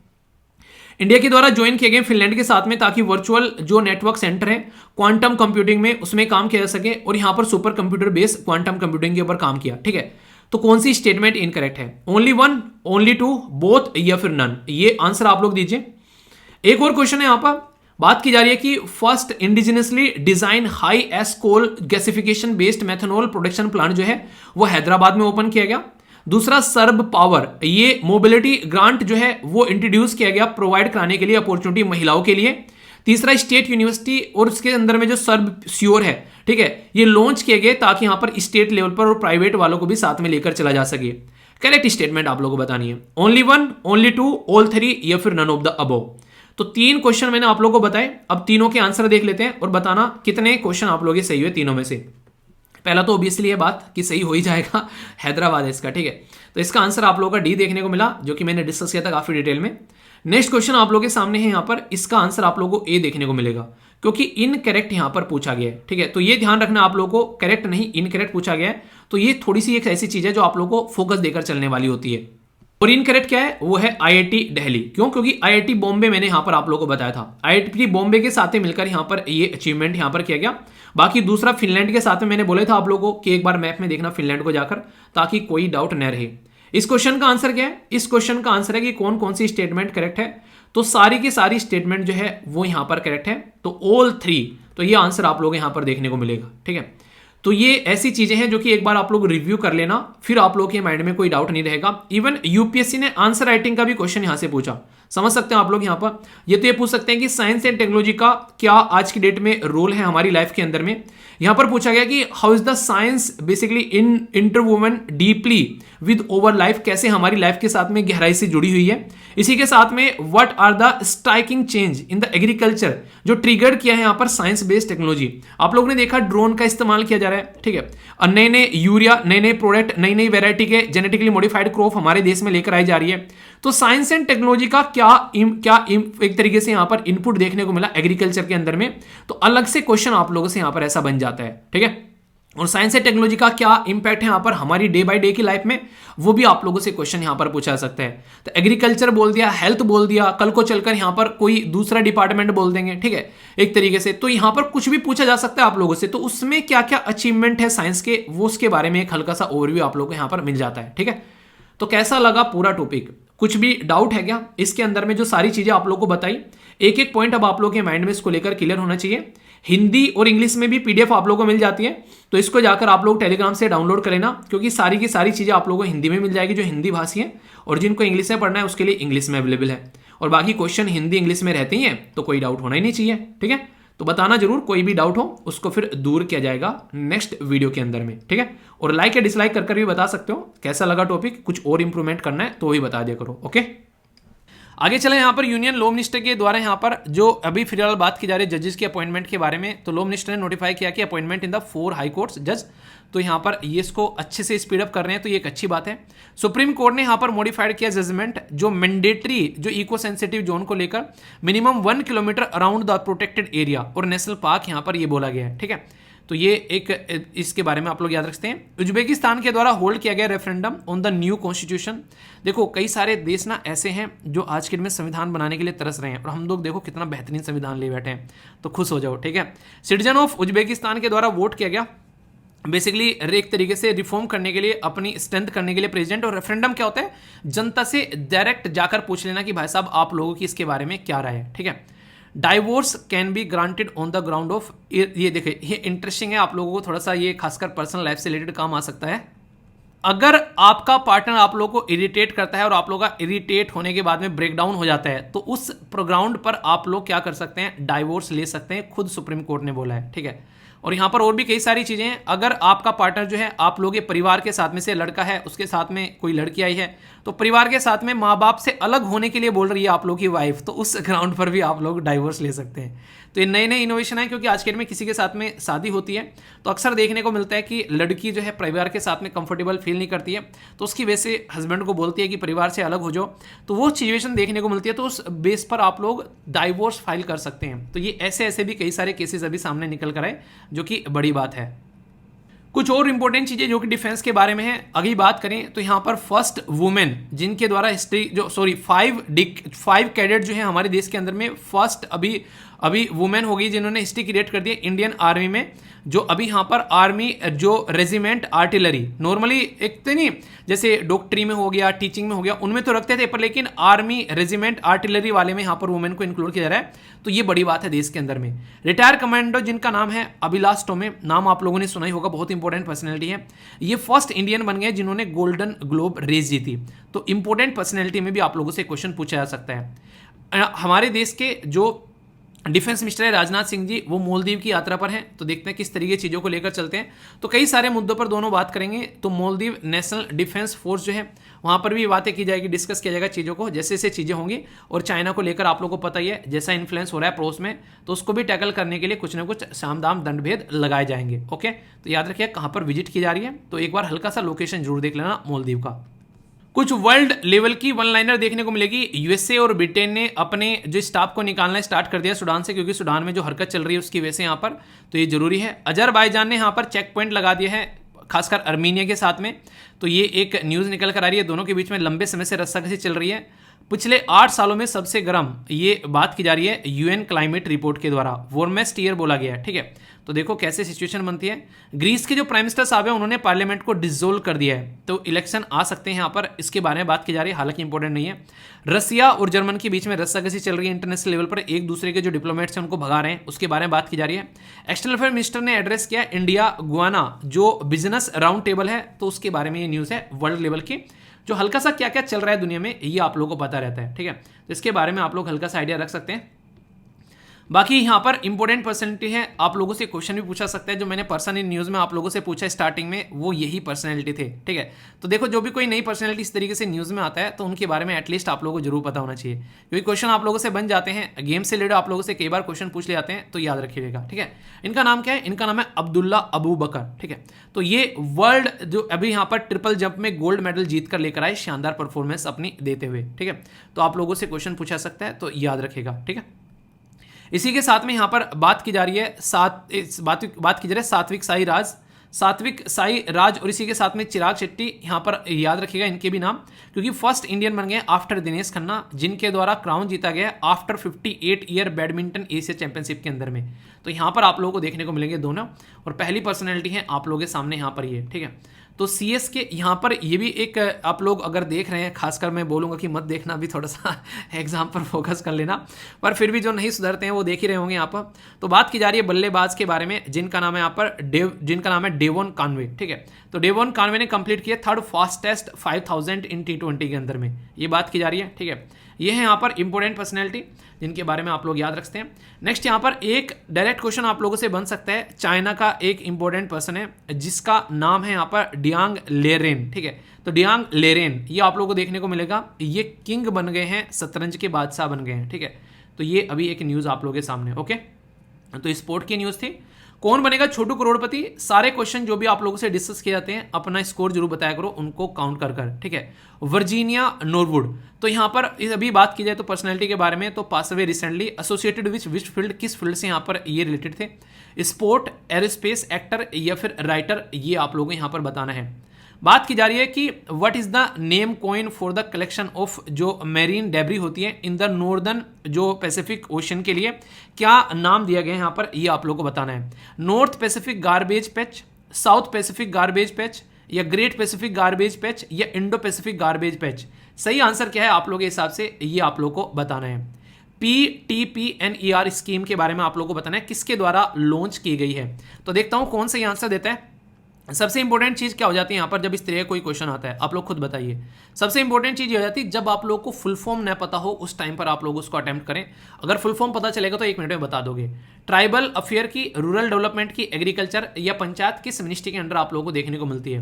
इंडिया के द्वारा ज्वाइन किए गए फिनलैंड के साथ में, ताकि वर्चुअल जो नेटवर्क सेंटर है क्वांटम कंप्यूटिंग में उसमें काम किया जा सके, और यहां पर super computer based quantum computing के ऊपर काम किया, ठीक है। तो कौन सी स्टेटमेंट इनकरेक्ट है? Only one, only two, both या फिर नन? ये आंसर आप लोग दीजिए। एक और क्वेश्चन है यहां पर, बात की जा रही है कि first indigenously design high ash coal gasification based methanol production plant जो है वो हैदराबाद में ओपन किया गया। दूसरा सर्ब पावर, ये मोबिलिटी ग्रांट जो है वो इंट्रोड्यूस किया गया प्रोवाइड कराने के लिए अपॉर्चुनिटी महिलाओं के लिए। तीसरा स्टेट यूनिवर्सिटी और उसके अंदर में जो सर्ब श्योर है, ठीक है, ये लॉन्च किए गए ताकि यहां पर स्टेट लेवल पर और प्राइवेट वालों को भी साथ में लेकर चला जा सके। करेक्ट स्टेटमेंट आप लोगों को बतानी है। Only one, only two, all three या फिर नन ऑफ द अबव। तो 3 क्वेश्चन मैंने आप लोगों को बताए। अब तीनों के आंसर देख लेते हैं और बताना कितने क्वेश्चन आप लोगों के सही हुए तीनों में से। पहला तो ऑब्वियसली ये बात कि सही हो ही जाएगा, हैदराबाद है इसका, ठीक है। तो इसका आंसर आप लोगों का डी देखने को मिला, जो कि मैंने डिस्कस किया था काफी डिटेल में। नेक्स्ट क्वेश्चन आप लोगों के सामने है यहां पर, इसका आंसर आप लोगों को ए देखने को मिलेगा, क्योंकि इनकरेक्ट यहां पर पूछा गया है, ठीक है। तो ये ध्यान रखना आप लोगों को, करेक्ट नहीं इनकरेक्ट पूछा गया है। तो ये थोड़ी सी एक ऐसी चीज है जो आप लोगों को फोकस देकर चलने वाली होती है। और इनकरेक्ट क्या है? वो है आईआईटी दिल्ली। क्यों? क्योंकि आईआईटी बॉम्बे मैंने यहां पर आप लोगों को बताया था, आईआईटी बॉम्बे के साथ मिलकर यहां पर ये अचीवमेंट यहां पर किया गया। बाकी दूसरा फिनलैंड के साथ में मैंने बोला था आप लोगों को कि एक बार मैप में देखना फिनलैंड को जाकर, ताकि कोई डाउट न रहे। इस क्वेश्चन का आंसर क्या है? इस क्वेश्चन का आंसर है कि कौन कौन सी स्टेटमेंट करेक्ट है। तो सारी की सारी स्टेटमेंट जो है वो यहां पर करेक्ट है, तो ऑल 3। तो ये आंसर आप लोग यहां पर देखने को मिलेगा, ठीक है। तो ये ऐसी चीजें हैं जो कि एक बार आप लोग रिव्यू कर लेना, फिर आप लोग के माइंड में कोई डाउट नहीं रहेगा। इवन यूपीएससी ने आंसर राइटिंग का भी क्वेश्चन यहां से पूछा, समझ सकते हैं आप लोग। यहां पर ये तो ये पूछ सकते हैं कि साइंस एंड टेक्नोलॉजी का क्या आज की डेट में रोल है हमारी लाइफ के अंदर में। यहां पर पूछा गया कि how is the science basically in interwoven deeply with over life, कैसे हमारी लाइफ के साथ में गहराई से जुड़ी हुई है। इसी के साथ में what are the striking change in the agriculture, जो ट्रिगर किया है यहां पर साइंस बेस्ड टेक्नोलॉजी। आप लोगों ने देखा ड्रोन का इस्तेमाल किया जा रहा है, ठीक है। और नए नए यूरिया, नए नए प्रोडक्ट, नई नई वेराइटी के जेनेटिकली मॉडिफाइड क्रॉप हमारे देश में लेकर आई जा रही है। तो साइंस एंड टेक्नोलॉजी का क्या एक तरीके से यहां पर इनपुट देखने को मिला एग्रीकल्चर के अंदर में। तो अलग से क्वेश्चन आप लोगों से यहां पर ऐसा बन जाता है, ठीक है। और साइंस एंड टेक्नोलॉजी का क्या इंपैक्ट है यहां पर हमारी डे बाय डे की लाइफ में, वो भी आप लोगों से क्वेश्चन यहां पर पूछा जा सकता है। तो एग्रीकल्चर बोल दिया, हेल्थ बोल दिया, कल को चलकर यहां पर कोई दूसरा डिपार्टमेंट बोल देंगे, ठीक है, एक तरीके से। तो यहां पर कुछ भी पूछा जा सकता है आप लोगों से। तो उसमें क्या क्या अचीवमेंट है साइंस के, वो उसके बारे में एक हल्का सा ओवरव्यू आप लोगों को यहां पर मिल जाता है, ठीक है। तो कैसा लगा पूरा टॉपिक? कुछ भी डाउट है क्या इसके अंदर में? जो सारी चीजें आप लोगों को बताई, एक एक पॉइंट अब आप लोगों के माइंड में इसको लेकर क्लियर होना चाहिए। हिंदी और इंग्लिश में भी पीडीएफ आप लोगों को मिल जाती है, तो इसको जाकर आप लोग टेलीग्राम से डाउनलोड कर लेना, क्योंकि सारी की सारी चीजें आप लोगों को हिंदी में मिल जाएगी जो हिंदी भाषी है, और जिनको इंग्लिश में पढ़ना है उसके लिए इंग्लिश में अवेलेबल है। और बाकी क्वेश्चन हिंदी इंग्लिश में रहते ही हैं, तो कोई डाउट होना ही नहीं चाहिए, ठीक है। तो बताना जरूर, कोई भी डाउट हो उसको फिर दूर किया जाएगा नेक्स्ट वीडियो के अंदर में, ठीक है। और लाइक या डिसलाइक कर भी बता सकते हो कैसा लगा टॉपिक, कुछ और इंप्रूवमेंट करना है तो भी बता दिया करो, ओके। आगे चले यहाँ पर यूनियन लॉ मिनिस्टर के द्वारा यहाँ पर जो अभी फिलहाल बात की जा रही है जजेस की अपॉइंटमेंट के बारे में, तो लॉ मिनिस्टर ने नोटिफाई किया कि appointment in the 4 high courts जज। तो यहाँ पर ये इसको अच्छे से स्पीड अप कर रहे हैं, तो ये एक अच्छी बात है। सुप्रीम कोर्ट ने यहाँ पर मॉडिफाइड किया जजमेंट, जो मैंडेटरी जो इको सेंसिटिव जोन को लेकर minimum 1 kilometre around the protected area और नेशनल पार्क यहाँ पर ये बोला गया है, ठीक है। तो ये एक इसके बारे में आप लोग याद रखते हैं। उज्बेकिस्तान के द्वारा होल्ड किया गया referendum on the new constitution. देखो कई सारे देश ना ऐसे हैं जो आज के दिन में संविधान बनाने के लिए तरस रहे हैं, और हम लोग देखो कितना बेहतरीन संविधान ले बैठे हैं, तो खुश हो जाओ, ठीक है। सिटीजन ऑफ उज्बेकिस्तान के द्वारा वोट किया गया बेसिकली एक तरीके से रिफॉर्म करने के लिए, अपनी स्ट्रेंथ करने के लिए प्रेसिडेंट। और रेफरेंडम क्या होता है? जनता से डायरेक्ट जाकर पूछ लेना कि भाई साहब आप लोगों की इसके बारे में क्या राय है, ठीक है। Divorce can be granted on the ground of, ये देखिए ये इंटरेस्टिंग है, आप लोगों को थोड़ा सा ये खासकर पर्सनल लाइफ से रिलेटेड काम आ सकता है। अगर आपका पार्टनर आप लोगों को इरिटेट करता है और आप लोगों का इरिटेट होने के बाद में ब्रेकडाउन हो जाता है, तो उस ग्राउंड पर आप लोग क्या कर सकते हैं, डाइवोर्स ले सकते हैं, खुद सुप्रीम कोर्ट ने बोला है, ठीक है। और यहां पर और भी कई सारी चीजें हैं। अगर आपका पार्टनर जो है, आप लोग के परिवार के साथ में से लड़का है, उसके साथ में कोई लड़की आई है, तो परिवार के साथ में माँ बाप से अलग होने के लिए बोल रही है आप लोग की वाइफ, तो उस ग्राउंड पर भी आप लोग डाइवोर्स ले सकते हैं। तो ये नए नए इनोवेशन है, क्योंकि आज के डेट में किसी के साथ में शादी होती है तो अक्सर देखने को मिलता है कि लड़की जो है परिवार के साथ में कंफर्टेबल फील नहीं करती है, तो उसकी वजह से हस्बैंड को बोलती है कि परिवार से अलग हो जाओ, तो वो सिचुएशन देखने को मिलती है, तो उस बेस पर आप लोग डाइवोर्स फाइल कर सकते हैं। तो ये ऐसे ऐसे भी कई सारे केसेस अभी सामने निकल कर आए, जो कि बड़ी बात है। कुछ और इंपॉर्टेंट चीजें जो कि डिफेंस के बारे में है, अगर बात करें तो यहाँ पर फर्स्ट वुमेन जिनके द्वारा हिस्ट्री जो फाइव कैडेट जो है हमारे देश के अंदर में फर्स्ट अभी वुमेन होगी जिन्होंने हिस्ट्री क्रिएट कर दी है इंडियन आर्मी में। जो अभी यहाँ पर आर्मी जो रेजिमेंट आर्टिलरी, नॉर्मली एक तो नहीं जैसे डॉक्टरी में हो गया, टीचिंग में हो गया, उनमें तो रखते थे, पर लेकिन आर्मी रेजिमेंट आर्टिलरी वाले में यहाँ पर वुमेन को इंक्लूड किया जा रहा है, तो ये बड़ी बात है देश के अंदर में। रिटायर कमांडो जिनका नाम है अभिलाष टोमे, नाम आप लोगों ने सुना ही होगा, बहुत इंपॉर्टेंट पर्सनैलिटी है। ये फर्स्ट इंडियन बन गए जिन्होंने गोल्डन ग्लोब रेस जीती। तो इंपॉर्टेंट पर्सनैलिटी में भी आप लोगों से क्वेश्चन पूछा जा सकता है। हमारे देश के जो डिफेंस मिनिस्टर है राजनाथ सिंह जी, वो मालदीव की यात्रा पर हैं, तो देखते हैं किस तरीके चीज़ों को लेकर चलते हैं। तो कई सारे मुद्दों पर दोनों बात करेंगे। तो मालदीव नेशनल डिफेंस फोर्स जो है वहाँ पर भी बातें की जाएगी, डिस्कस किया जाएगा चीज़ों को, जैसे जैसे चीज़ें होंगी। और चाइना को लेकर आप लोगों को पता ही है जैसा इन्फ्लुएंस हो रहा है पड़ोस में, तो उसको भी टैकल करने के लिए कुछ ना कुछ सामदाम दंडभेद लगाए जाएंगे। ओके, तो याद रखिए कहाँ पर विजिट की जा रही है, तो एक बार हल्का सा लोकेशन जरूर देख लेना मालदीव का। कुछ वर्ल्ड लेवल की वन लाइनर देखने को मिलेगी। यूएसए और ब्रिटेन ने अपने जो स्टाफ को निकालना स्टार्ट कर दिया सूडान से, क्योंकि सूडान में जो हरकत चल रही है उसकी वजह से यहाँ पर, तो ये जरूरी है। अजरबैजान ने यहाँ पर चेक पॉइंट लगा दिया है, खासकर अर्मीनिया के साथ में, तो ये एक न्यूज़ निकल कर आ रही है। दोनों के बीच में लंबे समय से रस्साकसी चल रही है। पिछले 8 सालों में सबसे गर्म ये बात की जा रही है यूएन क्लाइमेट रिपोर्ट के द्वारा, वार्मेस्ट ईयर बोला गया है, ठीक है। तो देखो कैसे सिचुएशन बनती है। ग्रीस के जो प्राइम मिनिस्टर साहब हैं उन्होंने पार्लियामेंट को डिसोल्व कर दिया है, तो इलेक्शन आ सकते हैं यहाँ पर, इसके बारे में बात की जा रही है, हालांकि इंपॉर्टेंट नहीं है। रसिया और जर्मन के बीच में रस्साकसी चल रही है इंटरनेशनल लेवल पर, एक दूसरे के जो डिप्लोमेट्स हैं उनको भगा रहे हैं, उसके बारे में बात की जा रही है। एक्सटर्नल अफेयर मिनिस्टर ने एड्रेस किया इंडिया गुआना जो बिजनेस राउंड टेबल है, तो उसके बारे में ये न्यूज़ है वर्ल्ड लेवल की, जो हल्का सा क्या क्या चल रहा है दुनिया में ये आप लोगों को पता रहता है, ठीक है। तो इसके बारे में आप लोग हल्का सा आइडिया रख सकते हैं। बाकी यहाँ पर इंपॉर्टेंट पर्सनैलिटी है, आप लोगों से क्वेश्चन भी पूछा सकता है। जो मैंने पर्सन इन न्यूज़ में आप लोगों से पूछा स्टार्टिंग में, वो यही पर्सनैलिटी थे, ठीक है। तो देखो जो भी कोई नई पर्सनैलिटी इस तरीके से न्यूज़ में आता है तो उनके बारे में एटलीस्ट आप लोगों को जरूर पता होना चाहिए, क्योंकि क्वेश्चन आप लोगों से बन जाते हैं। गेम से रिलेटेड आप लोगों से कई बार क्वेश्चन पूछ ले जाते हैं, तो याद रखिएगा, ठीक है। इनका नाम क्या है? इनका नाम है अब्दुल्ला अबू बकर, ठीक है। तो ये वर्ल्ड जो अभी यहाँ पर ट्रिपल जंप में गोल्ड मेडल जीत कर लेकर आए, शानदार परफॉर्मेंस अपनी देते हुए, ठीक है। तो आप लोगों से क्वेश्चन पूछा सकता है, तो याद रखेगा, ठीक है। इसी के साथ में यहाँ पर बात की जा रही है बात की जा रही है सात्विक साई राज और इसी के साथ में चिराग शेट्टी, यहाँ पर याद रखिएगा इनके भी नाम, क्योंकि फर्स्ट इंडियन बन गए आफ्टर दिनेश खन्ना, जिनके द्वारा क्राउन जीता गया after 58 year badminton Asia championship के अंदर में। तो यहाँ पर आप लोगों को देखने को मिलेंगे दोनों, और पहली पर्सनैलिटी है आप लोगों के सामने यहाँ पर ये, ठीक है। तो CS के यहाँ पर ये भी एक, आप लोग अगर देख रहे हैं, खासकर मैं बोलूँगा कि मत देखना, भी थोड़ा सा एग्जाम पर फोकस कर लेना, पर फिर भी जो नहीं सुधरते हैं वो देख ही रहे होंगे यहाँ पर। तो बात की जा रही है बल्लेबाज के बारे में, जिनका नाम है यहाँ पर जिनका नाम है डेवॉन कॉनवे, ठीक है। तो डेवॉन कॉनवे ने कंप्लीट किया 3rd फास्टेस्ट 5000 इन T20 के अंदर में, ये बात की जा रही है, ठीक है। ये है यहाँ पर इंपॉर्टेंट पर्सनैलिटी जिनके बारे में आप लोग याद रखते हैं। नेक्स्ट यहाँ पर एक डायरेक्ट क्वेश्चन आप लोगों से बन सकता है, चाइना का एक इंपॉर्टेंट पर्सन है जिसका नाम है यहाँ पर डियांग लेरेन, ठीक है। तो डियांग लेरेन ये आप लोगों को देखने को मिलेगा, ये किंग बन गए हैं, शतरंज के बादशाह बन गए हैं, ठीक है। तो ये अभी एक न्यूज़ आप लोगों के सामने, ओके। तो स्पोर्ट की न्यूज़ थी। कौन बनेगा छोटू करोड़पति? सारे क्वेश्चन जो भी आप लोगों से डिस्कस किए जाते हैं अपना स्कोर जरूर बताया करो, उनको काउंट कर कर, ठीक है। वर्जीनिया नॉरवुड, तो यहाँ पर अभी बात की जाए तो पर्सनैलिटी के बारे में, तो pass away recently, associated which field, किस फील्ड से यहाँ पर ये रिलेटेड थे? स्पोर्ट, एरोस्पेस, एक्टर या फिर राइटर, ये आप लोगों को यहाँ पर बताना है। बात की जा रही है कि what is the name coin for the collection of जो मेरीन डेब्री होती है इन द नॉर्दर्न जो पैसिफिक ओशन के लिए, क्या नाम दिया गया है यहाँ पर, ये आप लोगों को बताना है। North Pacific garbage patch, south Pacific garbage patch, या ग्रेट पैसिफिक गार्बेज पैच, या इंडो पैसिफिक गार्बेज पैच? सही आंसर क्या है आप लोगों के हिसाब से, ये आप लोगों को बताना है। PTPNER स्कीम के बारे में आप लोगों को बताना है, किसके द्वारा लॉन्च की गई है। तो देखता हूं कौन सही आंसर देता है। सबसे इंपॉर्टेंट चीज़ क्या हो जाती है यहाँ पर जब इस तरह का कोई क्वेश्चन आता है, आप लोग खुद बताइए। सबसे इंपॉर्टेंट चीज़ ये हो जाती है जब आप लोग को फुल फॉर्म न पता हो उस टाइम पर आप लोग उसको अटेम्प्ट करें। अगर फुल फॉर्म पता चलेगा तो 1 मिनट में बता दोगे। ट्राइबल अफेयर की, रूरल डेवलपमेंट की, एग्रीकल्चर या पंचायत किस मिनिस्ट्री के अंडर आप लोगों को देखने को मिलती है।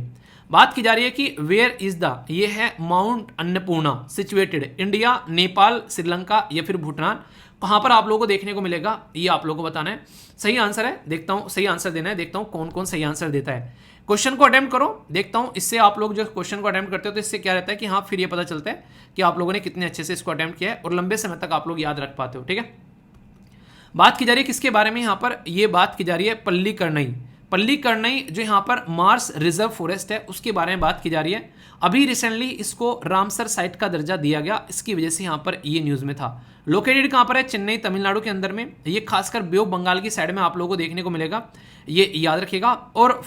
बात की जा रही है कि वेयर इज द, ये है mount Annapurna situated, India, Nepal, Sri Lanka या फिर भूटान, कहाँ पर आप लोगों को देखने को मिलेगा, ये आप लोगों को बताना है। सही आंसर है, देखता हूँ सही आंसर देना है, देखता हूँ कौन कौन सही आंसर देता है। क्वेश्चन को अटेम्प्ट करो, देखता हूँ इससे आप लोग जो क्वेश्चन को अटेम्प्ट करते हो तो इससे क्या रहता है कि हाँ फिर ये पता चलता है कि आप लोगों ने कितने अच्छे से इसको अटेम्प्ट किया है और लंबे समय तक आप लोग याद रख पाते हो। ठीक है, बात की जा रही है किसके बारे में यहाँ पर, ये बात की जा रही है पल्लीकरनई। पल्लीकरनई जो यहाँ पर मार्स रिजर्व फॉरेस्ट है उसके बारे में बात की जा रही है। अभी रिसेंटली इसको रामसर साइट का दर्जा दिया गया, इसकी वजह से यहाँ पर ये न्यूज़ में था। लोकेटेड कहाँ पर है, चेन्नई तमिलनाडु के अंदर में। ये खासकर बे ऑफ बंगाल की साइड में आप लोगों को देखने को मिलेगा, ये याद रखिएगा। और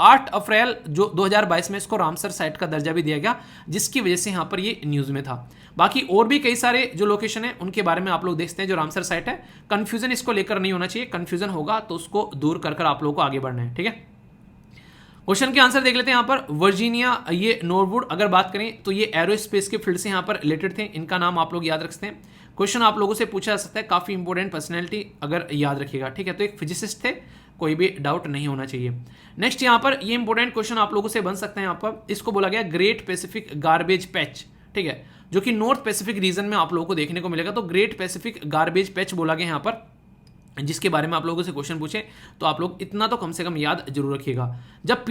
8 अप्रैल जो 2022 में इसको रामसर साइट का दर्जा भी दिया गया, जिसकी वजह से यहाँ पर ये न्यूज़ में था। बाकी और भी कई सारे जो लोकेशन है उनके बारे में आप लोग देखते हैं। जो रामसर साइट है, कंफ्यूजन इसको लेकर नहीं होना चाहिए, कंफ्यूजन होगा तो उसको दूर कर आप लोगों को आगे बढ़ना है। ठीक है, क्वेश्चन के आंसर देख लेते हैं यहाँ पर। वर्जीनिया, ये नॉरवुड, अगर बात करें तो ये एरोस्पेस के फील्ड से यहाँ पर रिलेटेड थे, इनका नाम आप लोग याद रख सकते हैं। क्वेश्चन आप लोगों से पूछा जा सकता है, काफी इंपॉर्टेंट पर्सनैलिटी अगर याद रखिएगा। ठीक है, तो एक फिजिसिस्ट थे, कोई भी डाउट नहीं होना चाहिए। नेक्स्ट यहाँ पर ये इंपॉर्टेंट क्वेश्चन आप लोगों से बन सकते हैं। यहाँ पर इसको बोला गया ग्रेट पैसिफिक गार्बेज पैच, ठीक है, जो कि नॉर्थ पैसिफिक रीजन में आप लोगों को देखने को मिलेगा। तो ग्रेट पैसिफिक गार्बेज पैच बोला गया यहाँ पर, जिसके बारे में आप लोगों से क्वेश्चन पूछे तो आप लोग इतना तो कम से कम याद जरूर रखिएगा। जब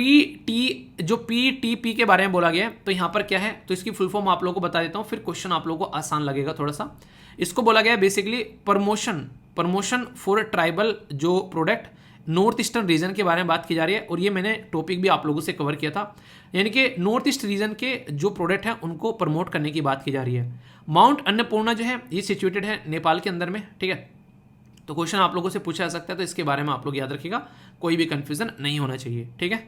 पीटीपी के बारे में बोला गया है तो यहाँ पर क्या है, तो इसकी फुल फॉर्म आप लोगों को बता देता हूँ, फिर क्वेश्चन आप लोगों को आसान लगेगा थोड़ा सा। इसको बोला गया है बेसिकली प्रमोशन फॉर ट्राइबल जो प्रोडक्ट नॉर्थ ईस्टर्न रीजन के बारे में बात की जा रही है, और ये मैंने टॉपिक भी आप लोगों से कवर किया था। यानी कि नॉर्थ ईस्ट रीजन के जो प्रोडक्ट हैं उनको प्रमोट करने की बात की जा रही है। माउंट अन्नपूर्णा जो है ये सिचुएटेड है नेपाल के अंदर में। ठीक है, तो क्वेश्चन आप लोगों से पूछा जा सकता है, तो इसके बारे में आप लोग याद रखिएगा, कोई भी कंफ्यूजन नहीं होना चाहिए। ठीक है,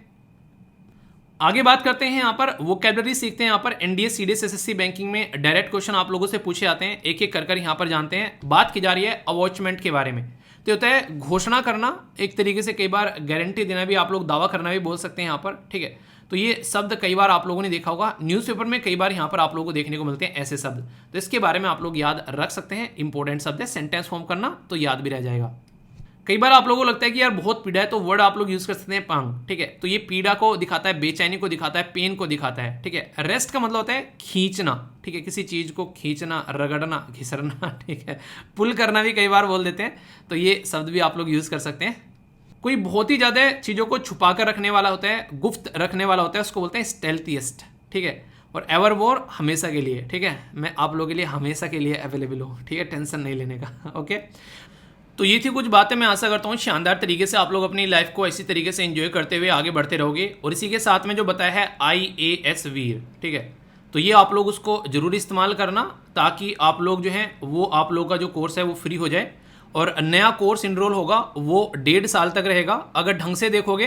आगे बात करते हैं। यहाँ पर वोकैबुलरी सीखते हैं। यहाँ पर एनडीए, सीडीएस, एसएससी बैंकिंग में डायरेक्ट क्वेश्चन आप लोगों से पूछे जाते हैं, एक एक कर यहाँ पर जानते हैं। बात की जा रही है अवॉचमेंट के बारे में। तो होता है घोषणा करना, एक तरीके से कई बार गारंटी देना भी आप लोग दावा करना भी बोल सकते हैं यहाँ पर। ठीक है, तो ये शब्द कई बार आप लोगों ने देखा होगा, न्यूज़पेपर में कई बार यहाँ पर आप लोगों को देखने को मिलते हैं ऐसे शब्द, तो इसके बारे में आप लोग याद रख सकते हैं। इंपॉर्टेंट शब्द है, सेंटेंस फॉर्म करना तो याद भी रह जाएगा। कई बार आप लोगों को लगता है कि यार बहुत पीड़ा है, तो वर्ड आप लोग यूज कर सकते हैं पांग। ठीक है, तो ये पीड़ा को दिखाता है, बेचैनी को दिखाता है, पेन को दिखाता है। ठीक है, रेस्ट का मतलब होता है खींचना। ठीक है, किसी चीज को खींचना, रगड़ना, घिसरना। ठीक है, पुल करना भी कई बार बोल देते हैं, तो ये शब्द भी आप लोग यूज कर सकते हैं। कोई बहुत ही ज्यादा चीजों को छुपा कर रखने वाला होता है, गुप्त रखने वाला होता है, उसको बोलते हैं स्टेल्थिएस्ट। ठीक है, और एवर वोर हमेशा के लिए। ठीक है, मैं आप लोगों के लिए हमेशा के लिए अवेलेबल हूँ। ठीक है, टेंशन नहीं लेने का। ओके, तो ये थी कुछ बातें। मैं आशा करता हूँ शानदार तरीके से आप लोग अपनी लाइफ को इसी तरीके से एंजॉय करते हुए आगे बढ़ते रहोगे। और इसी के साथ में जो बताया है IAS वीर, ठीक है, तो ये आप लोग उसको जरूर इस्तेमाल करना, ताकि आप लोग जो हैं वो आप लोग का जो कोर्स है वो फ्री हो जाए। और नया कोर्स इनरोल होगा वो 1.5 साल तक रहेगा। अगर ढंग से देखोगे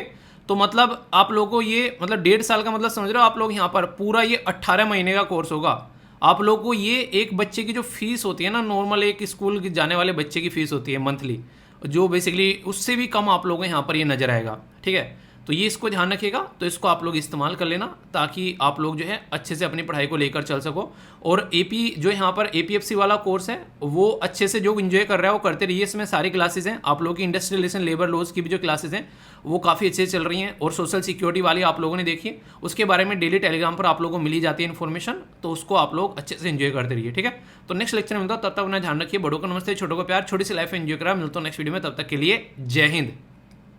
तो मतलब आप लोगों को ये मतलब 1.5 साल का मतलब समझ रहे हो आप लोग, यहाँ पर पूरा ये 18 महीने का कोर्स होगा। आप लोग को ये एक बच्चे की जो फीस होती है ना, नॉर्मल एक स्कूल जाने वाले बच्चे की फीस होती है मंथली, जो बेसिकली उससे भी कम आप लोगों को यहाँ पर ये नजर आएगा। ठीक है, तो ये इसको ध्यान रखिएगा, तो इसको आप लोग इस्तेमाल कर लेना, ताकि आप लोग जो है अच्छे से अपनी पढ़ाई को लेकर चल सको। और AP जो यहाँ पर APFC वाला कोर्स है वो अच्छे से जो इन्जॉय कर रहा है वो करते रहिए। इसमें सारी क्लासेस हैं, आप लोगों की इंडस्ट्रियल रिलेशन, लेबर लॉज की भी जो क्लासेस हैं वो काफ़ी अच्छे से चल रही हैं। और सोशल सिक्योरिटी वाली आप लोगों ने देखी, उसके बारे में डेली टेलीग्राम पर आप लोगों को मिली जाती है इन्फॉर्मेशन, तो उसको आप लोग अच्छे से इन्जॉय करते रहिए। ठीक है, तो नेक्स्ट लेक्चर में मिलता हूं, तब तक अपना ध्यान रखिए। बड़ों को नमस्ते, छोटों को प्यार, छोटी सी लाइफ में एंजॉय करा। मिलता हूं नेक्स्ट वीडियो में, तब तक के लिए जय हिंद।